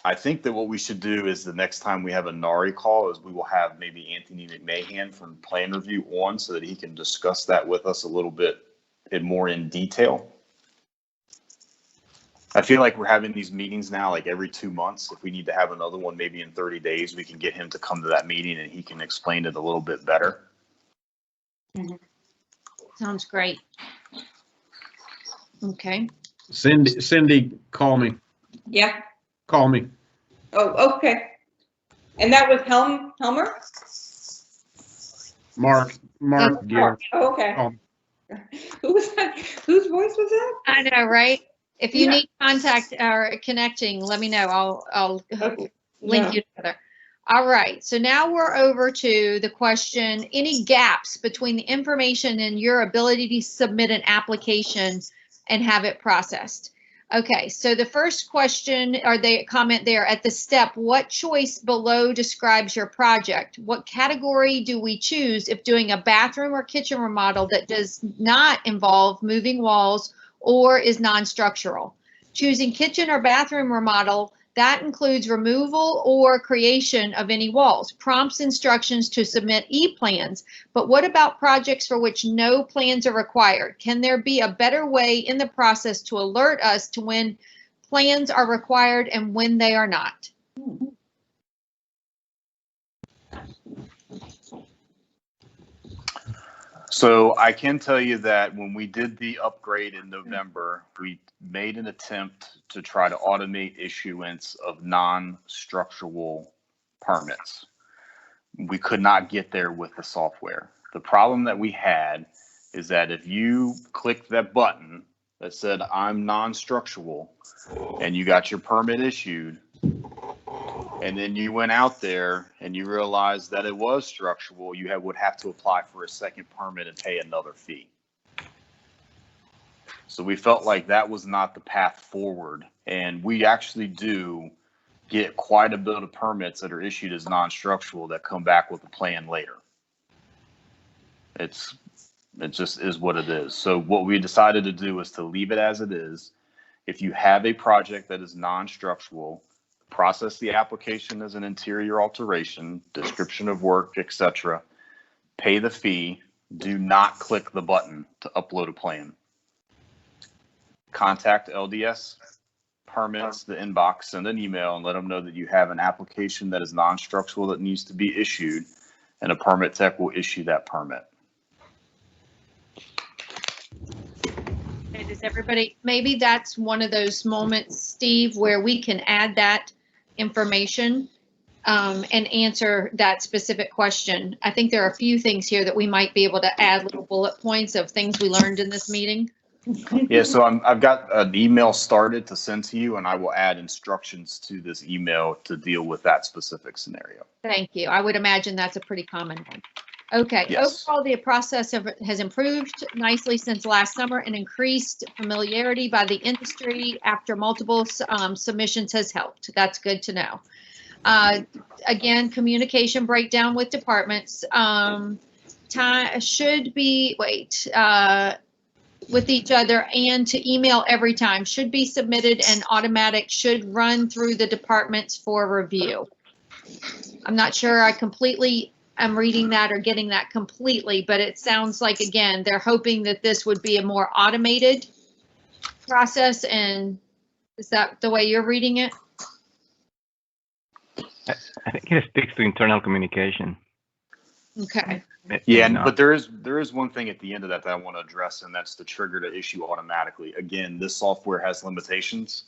I think that what we should do is the next time we have a NARI call is we will have maybe Anthony McMahon from Plan Review on so that he can discuss that with us a little bit more in detail. I feel like we're having these meetings now like every 2 months. If we need to have another one maybe in 30 days, we can get him to come to that meeting and he can explain it a little bit better. Mm-hmm. Sounds great. Okay. Cindy, call me. Yeah. Call me. Oh, okay. And that was Helmer? Mark. Yeah. Oh, okay. Who was that? Whose voice was that? I know, right? If you need contact or connecting, let me know. I'll link you together. All right. So now we're over to the question, any gaps between the information and your ability to submit an application and have it processed? Okay, so the first question, or the comment there at the step, what choice below describes your project? What category do we choose if doing a bathroom or kitchen remodel that does not involve moving walls or is non-structural? Choosing kitchen or bathroom remodel, that includes removal or creation of any walls. Prompts instructions to submit e-plans. But what about projects for which no plans are required? Can there be a better way in the process to alert us to when plans are required and when they are not? So I can tell you that when we did the upgrade in November, we made an attempt to try to automate issuance of non-structural permits. We could not get there with the software. The problem that we had is that if you clicked that button that said I'm non-structural and you got your permit issued, and then you went out there and you realized that it was structural, you would have to apply for a second permit and pay another fee. So we felt like that was not the path forward. And we actually do get quite a bit of permits that are issued as non-structural that come back with a plan later. It just is what it is. So what we decided to do is to leave it as it is. If you have a project that is non-structural, process the application as an interior alteration, description of work, etc. Pay the fee. Do not click the button to upload a plan. Contact LDS permits, the inbox, send an email and let them know that you have an application that is non-structural that needs to be issued, and a permit tech will issue that permit. Okay, does everybody, maybe that's one of those moments, Steve, where we can add that information and answer that specific question. I think there are a few things here that we might be able to add little bullet points of things we learned in this meeting. Yeah, so I've got an email started to send to you, and I will add instructions to this email to deal with that specific scenario. Thank you. I would imagine that's a pretty common one. Okay, Yes. overall, the process has improved nicely since last summer and increased familiarity by the industry after multiple submissions has helped. That's good to know. Again, communication breakdown with departments. Time should be, with each other and to email every time should be submitted and automatic should run through the departments for review. I'm not sure I completely am reading that or getting that completely, but it sounds like, again, they're hoping that this would be a more automated process. And is that the way you're reading it? I think it speaks to internal communication. Okay. Yeah, but there is one thing at the end of that I want to address, and that's the trigger to issue automatically. Again, this software has limitations.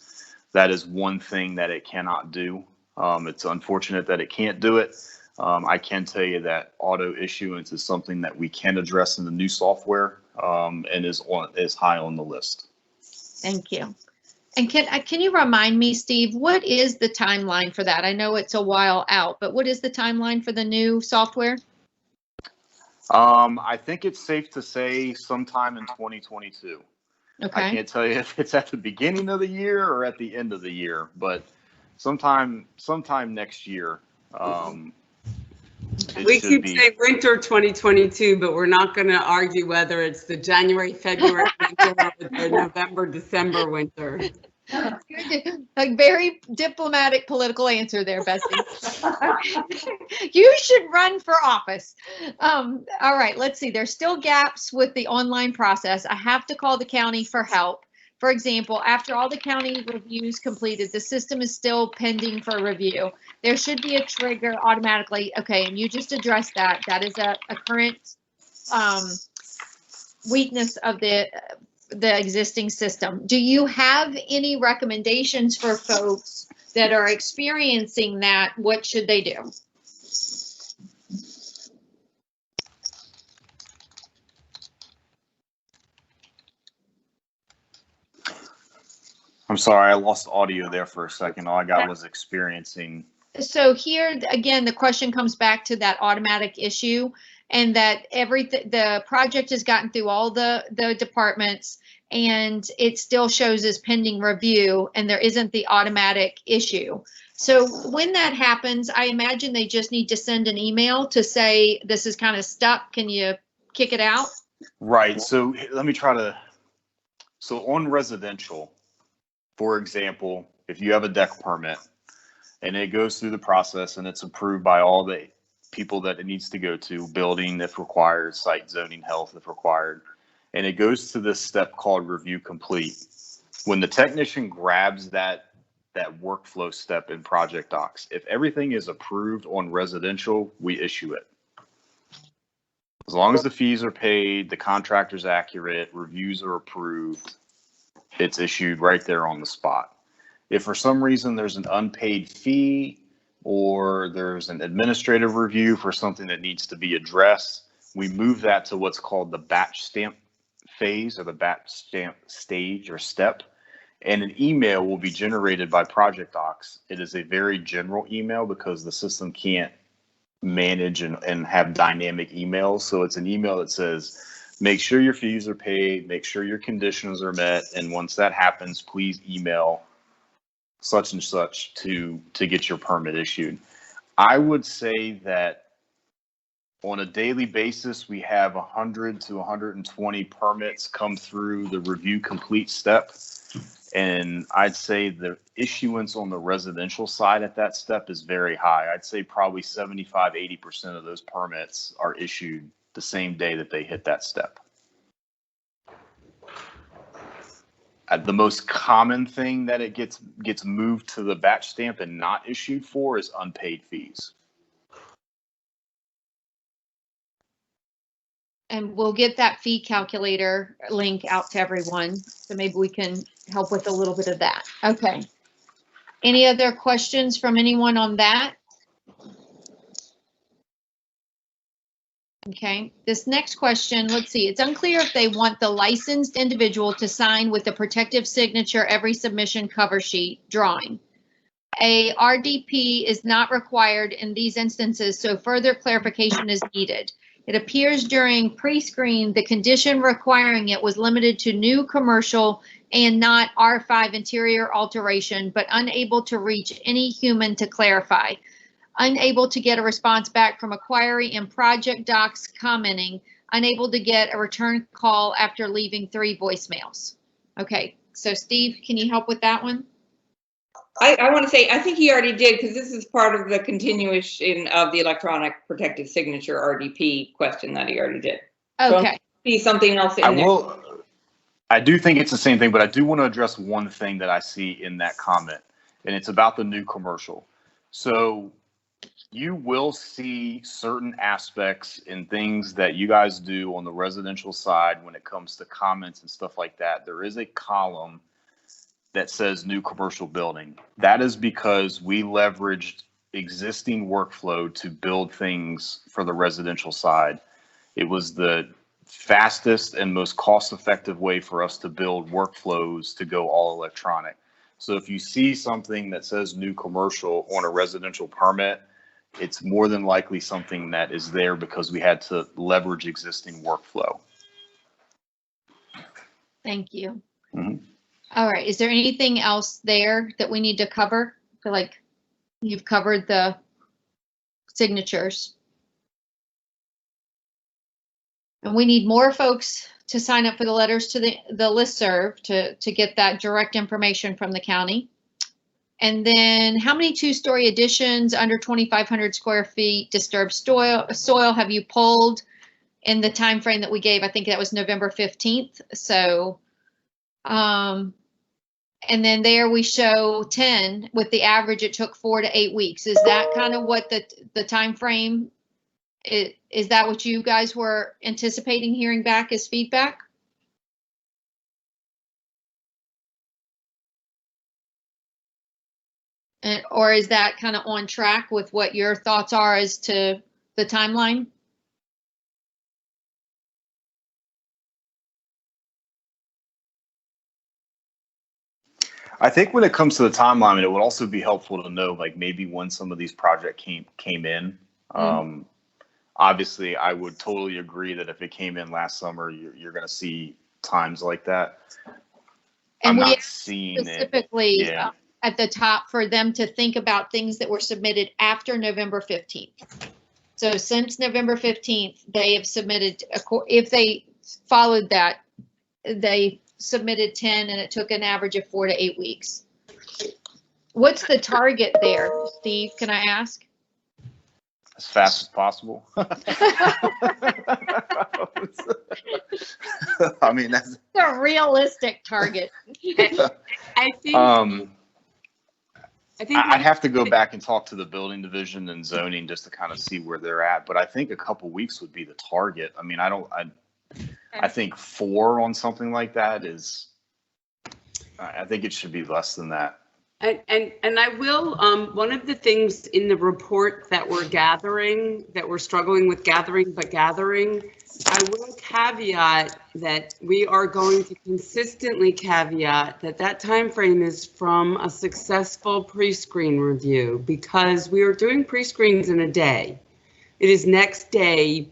That is one thing that it cannot do. It's unfortunate that it can't do it. I can tell you that auto issuance is something that we can address in the new software, and is high on the list. Thank you. And can you remind me, Steve, what is the timeline for that? I know it's a while out, but what is the timeline for the new software? I think it's safe to say sometime in 2022. Okay. I can't tell you if it's at the beginning of the year or at the end of the year, but sometime next year. We keep saying winter 2022, but we're not going to argue whether it's the January, February winter or the November, December winter. Like very diplomatic political answer there, Betsy. You should run for office. All right, let's see. There's still gaps with the online process. I have to call the county for help. For example, after all the county reviews completed, the system is still pending for review. There should be a trigger automatically. Okay, and you just addressed that. That is a current weakness of the existing system. Do you have any recommendations for folks that are experiencing that? What should they do? I'm sorry, I lost audio there for a second. All I got was experiencing. So here again, the question comes back to that automatic issue, and that the project has gotten through all the departments, and it still shows as pending review, and there isn't the automatic issue. So when that happens, I imagine they just need to send an email to say this is kind of stuck. Can you kick it out? Right. So let me try to. So on residential, for example, if you have a deck permit and it goes through the process and it's approved by all the people that it needs to go to, building if required, site zoning, health if required, and it goes to this step called review complete. When the technician grabs that workflow step in Project Docs, if everything is approved on residential, we issue it. As long as the fees are paid, the contractor's accurate, reviews are approved, it's issued right there on the spot. If for some reason there's an unpaid fee or there's an administrative review for something that needs to be addressed, we move that to what's called the batch stamp phase or the batch stamp stage or step. And an email will be generated by Project Docs. It is a very general email because the system can't manage and have dynamic emails. So it's an email that says, make sure your fees are paid, make sure your conditions are met, and once that happens, please email such and such to get your permit issued. I would say that on a daily basis, we have 100 to 120 permits come through the review complete step. And I'd say the issuance on the residential side at that step is very high. I'd say probably 75, 80% of those permits are issued the same day that they hit that step. The most common thing that it gets moved to the batch stamp and not issued for is unpaid fees. And we'll get that fee calculator link out to everyone. So maybe we can help with a little bit of that. Okay. Any other questions from anyone on that? Okay, this next question, let's see, it's unclear if they want the licensed individual to sign with a protective signature every submission cover sheet drawing. A RDP is not required in these instances, so further clarification is needed. It appears during pre-screen, the condition requiring it was limited to new commercial and not R5 interior alteration, but unable to reach any human to clarify. Unable to get a response back from a query in project docs commenting, unable to get a return call after leaving 3 voicemails. Okay, so Steve, can you help with that one? I want to say, I think he already did, because this is part of the continuation of the electronic protective signature RDP question that he already did. Okay. See something else in there. I do think it's the same thing, but I do want to address one thing that I see in that comment, and it's about the new commercial. So you will see certain aspects and things that you guys do on the residential side when it comes to comments and stuff like that. There is a column that says new commercial building. That is because we leveraged existing workflow to build things for the residential side. It was the fastest and most cost-effective way for us to build workflows to go all electronic. So if you see something that says new commercial on a residential permit, it's more than likely something that is there because we had to leverage existing workflow. Thank you. Mhm. All right, is there anything else there that we need to cover? I feel like you've covered the signatures. And we need more folks to sign up for the letters to the listserv to get that direct information from the county. And then how many 2-story additions under 2,500 square feet disturbed soil have you pulled in the time frame that we gave? I think that was November 15th. So, and then there we show 10 with the average. It took 4 to 8 weeks. Is that kind of what the time frame is? That what you guys were anticipating hearing back as feedback? Or is that kind of on track with what your thoughts are as to the timeline? I think when it comes to the timeline, it would also be helpful to know, like, maybe when some of these projects came in. Mm-hmm. Obviously, I would totally agree that if it came in last summer, you're going to see times like that. And I'm we not seeing specifically it. Yeah. At the top for them to think about things that were submitted after November 15th. So since November 15th, they have submitted, if they followed that, they submitted 10 and it took an average of 4 to 8 weeks. What's the target there, Steve? Can I ask? As fast as possible. I mean, that's a realistic target. I think I'd have to go back and talk to the building division and zoning just to kind of see where they're at. But I think a couple weeks would be the target. I mean, I think 4 on something like that is, I think it should be less than that. And I will, one of the things in the report that we're gathering, that we're struggling with gathering, I will caveat that we are going to consistently caveat that time frame is from a successful pre-screen review, because we are doing pre-screens in a day. It is next day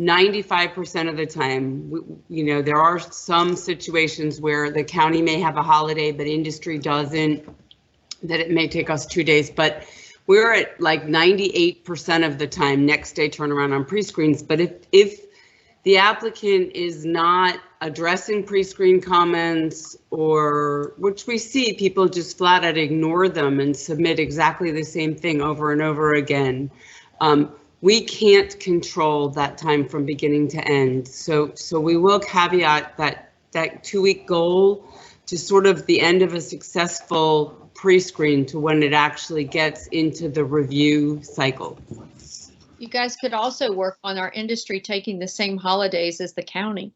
95% of the time. You know, there are some situations where the county may have a holiday, but industry doesn't, that it may take us 2 days, but we're at like 98% of the time next day turnaround on pre-screens. But if the applicant is not addressing pre-screen comments, or which we see people just flat out ignore them and submit exactly the same thing over and over again, we can't control that time from beginning to end. So we will caveat that 2-week goal to sort of the end of a successful pre-screen to when it actually gets into the review cycle. You guys could also work on our industry taking the same holidays as the county.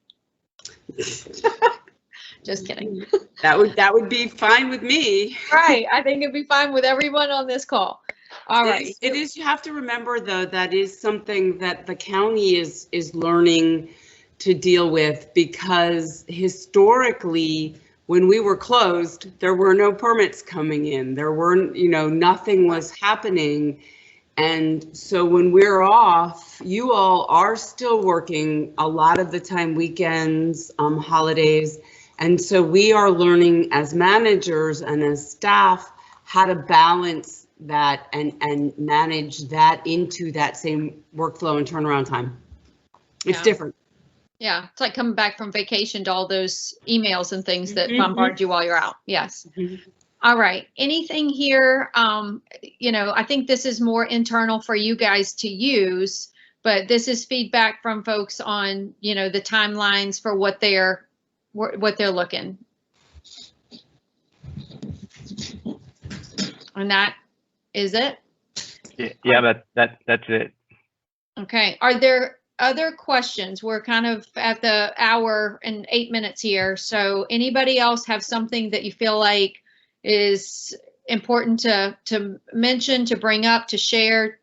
Just kidding. That would be fine with me. Right. I think it'd be fine with everyone on this call. All right. It is, you have to remember though, that is something that the county is learning to deal with, because historically, when we were closed, there were no permits coming in. There weren't, nothing was happening. And so when we're off, you all are still working a lot of the time, weekends, holidays. And so we are learning as managers and as staff how to balance that and manage that into that same workflow and turnaround time. It's different. Yeah, it's like coming back from vacation to all those emails and things that bombard you while you're out. Yes. All right. Anything here? I think this is more internal for you guys to use, but this is feedback from folks on, the timelines for what they're looking. And that is it? Yeah, that's it. Okay. Are there other questions? We're kind of at the hour and 8 minutes here. So anybody else have something that you feel like is important to mention, to bring up, to share?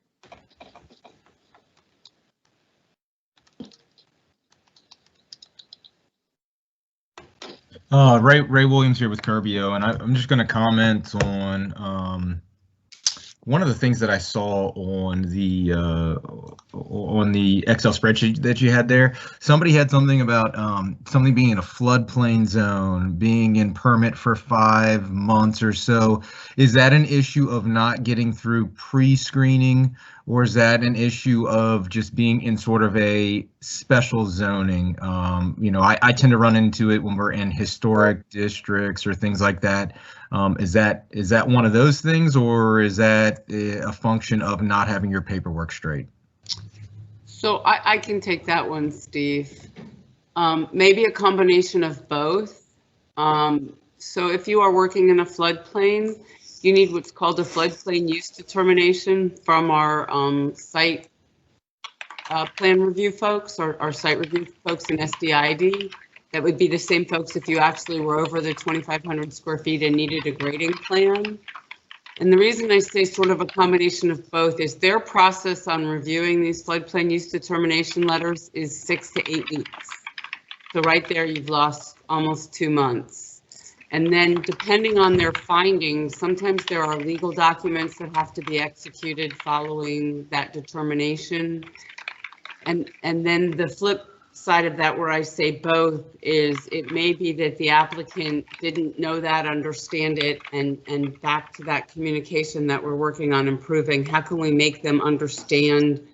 Ray Williams here with Curbio, and I'm just going to comment on one of the things that I saw on the Excel spreadsheet that you had there. Somebody had something about something being in a floodplain zone, being in permit for 5 months or so. Is that an issue of not getting through pre-screening, or is that an issue of just being in sort of a special zoning? I tend to run into it when we're in historic districts or things like that. Is that one of those things, or is that a function of not having your paperwork straight? So I can take that one, Steve. Maybe a combination of both. So if you are working in a floodplain, you need what's called a floodplain use determination from our site plan review folks, or our site review folks in SDID. That would be the same folks if you actually were over the 2,500 square feet and needed a grading plan. And the reason I say sort of a combination of both is their process on reviewing these floodplain use determination letters is 6 to 8 weeks. So right there, you've lost almost 2 months. And then depending on their findings, sometimes there are legal documents that have to be executed following that determination. And then the flip side of that, where I say both, is it may be that the applicant didn't know that, understand it, and back to that communication that we're working on improving. How can we make them understand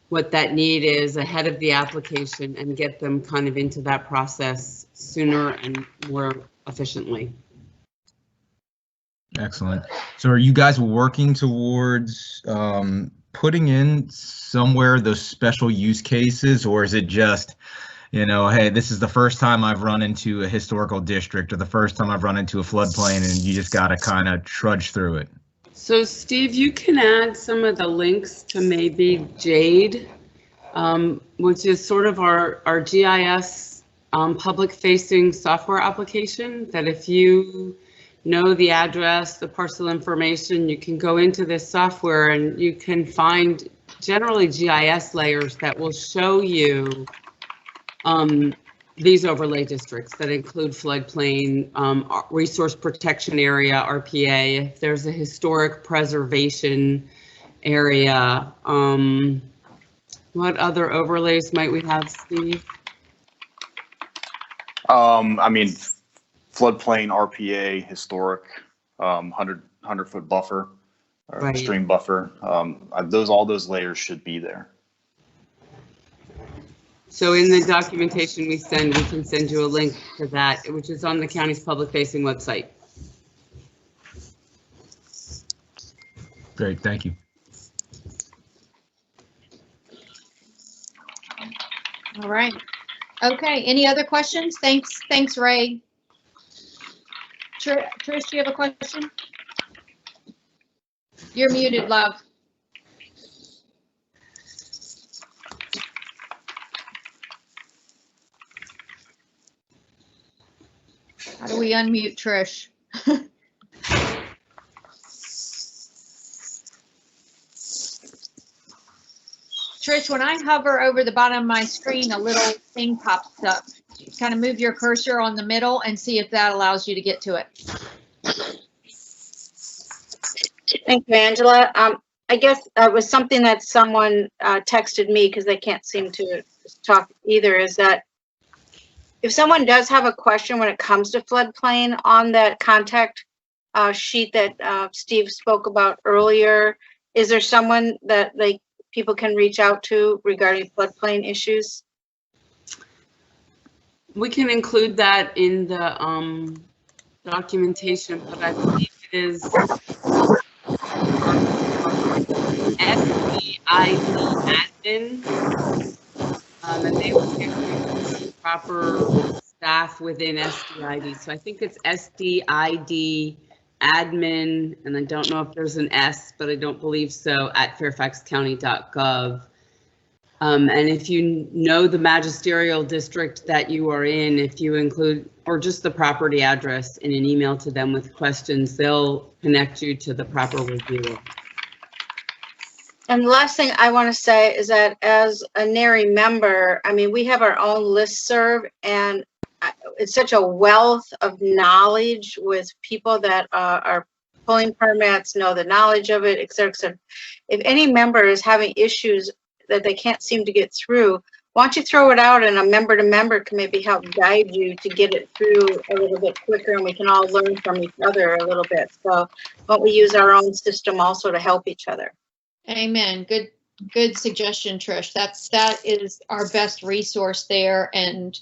what that need is ahead of the application and get them kind of into that process sooner and more efficiently? Excellent. So are you guys working towards putting in somewhere those special use cases, or is it just, hey, this is the first time I've run into a historical district, or the first time I've run into a floodplain, and you just got to kind of trudge through it? So Steve, you can add some of the links to maybe Jade, which is sort of our GIS public-facing software application, that if you know the address, the parcel information, you can go into this software and you can find generally GIS layers that will show you these overlay districts that include floodplain, resource protection area, RPA, if there's a historic preservation area. What other overlays might we have, Steve? Floodplain, RPA, historic, 100-foot buffer, or Right. stream buffer. All those layers should be there. So in the documentation we can send you a link to that, which is on the county's public-facing website. Great, thank you. All right. Okay. Any other questions? Thanks, Ray. Trish, do you have a question? You're muted, love. How do we unmute Trish? Trish, when I hover over the bottom of my screen, a little thing pops up. Kind of move your cursor on the middle and see if that allows you to get to it. Thank you, Angela. I guess it was something that someone texted me because they can't seem to talk either, is that if someone does have a question when it comes to floodplain, on that contact sheet that Steve spoke about earlier, is there someone that people can reach out to regarding floodplain issues? We can include that in the documentation, but I believe it is SDID admin, and they will give you proper staff within SDID. So I think it's SDID admin, and I don't know if there's an S, but I don't believe so, at fairfaxcounty.gov. And if you know the magisterial district that you are in, if you include, or just the property address in an email to them with questions, they'll connect you to the proper reviewer. And the last thing I want to say is that as a NARI member, I mean, we have our own listserv, and it's such a wealth of knowledge with people that are pulling permits, know the knowledge of it, et cetera, et cetera. If any member is having issues that they can't seem to get through, why don't you throw it out, and a member to member can maybe help guide you to get it through a little bit quicker, and we can all learn from each other a little bit. So why don't we use our own system also to help each other? Amen. Good suggestion, Trish. That is our best resource there. And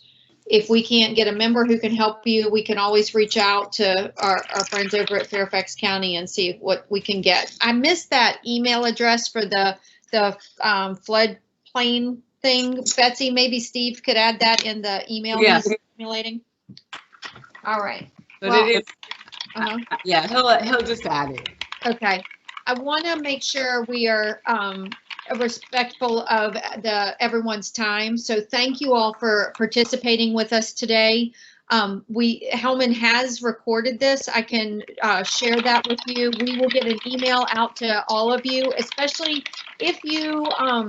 if we can't get a member who can help you, we can always reach out to our friends over at Fairfax County and see what we can get. I missed that email address for the floodplain thing. Betsy, maybe Steve could add that in the email Yes. he's simulating. All right. But Well, it is, yeah, he'll just add it. Okay. I want to make sure we are respectful of everyone's time. So thank you all for participating with us today. Hellman has recorded this. I can share that with you. We will get an email out to all of you, especially if you I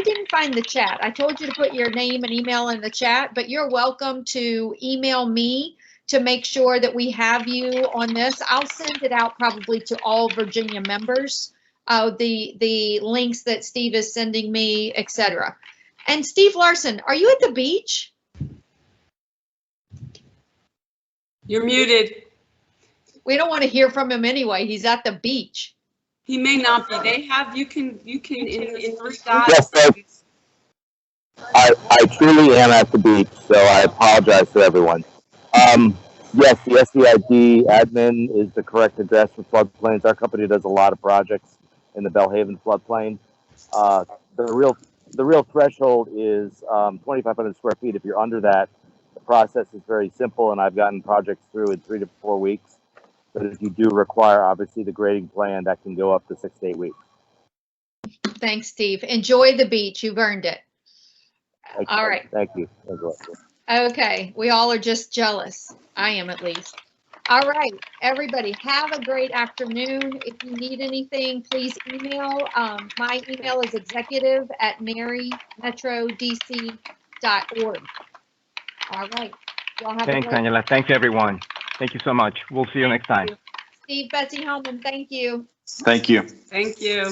didn't find the chat. I told you to put your name and email in the chat, but you're welcome to email me to make sure that we have you on this. I'll send it out probably to all Virginia members, the links that Steve is sending me, etc. And Steve Larson, are you at the beach? You're muted. We don't want to hear from him anyway. He's at the beach. He may not be. They have, you can in 3 dots. Yes, folks. I truly am at the beach, so I apologize to everyone. Yes, the SDID admin is the correct address for floodplains. Our company does a lot of projects in the Belhaven floodplain. The real threshold is 2,500 square feet. If you're under that, the process is very simple, and I've gotten projects through in 3 to 4 weeks. But if you do require, obviously, the grading plan, that can go up to 6 to 8 weeks. Thanks, Steve. Enjoy the beach. You've earned it. All right. Thank you. Okay. We all are just jealous. I am, at least. All right, everybody, have a great afternoon. If you need anything, please email. My email is executive@narimetrodc.org. All right. Y'all have Thanks, Angela. Thanks, everyone. Thank you so much. We'll see you next time. Steve, Betsy Hellman, thank you. Thank you. Thank you.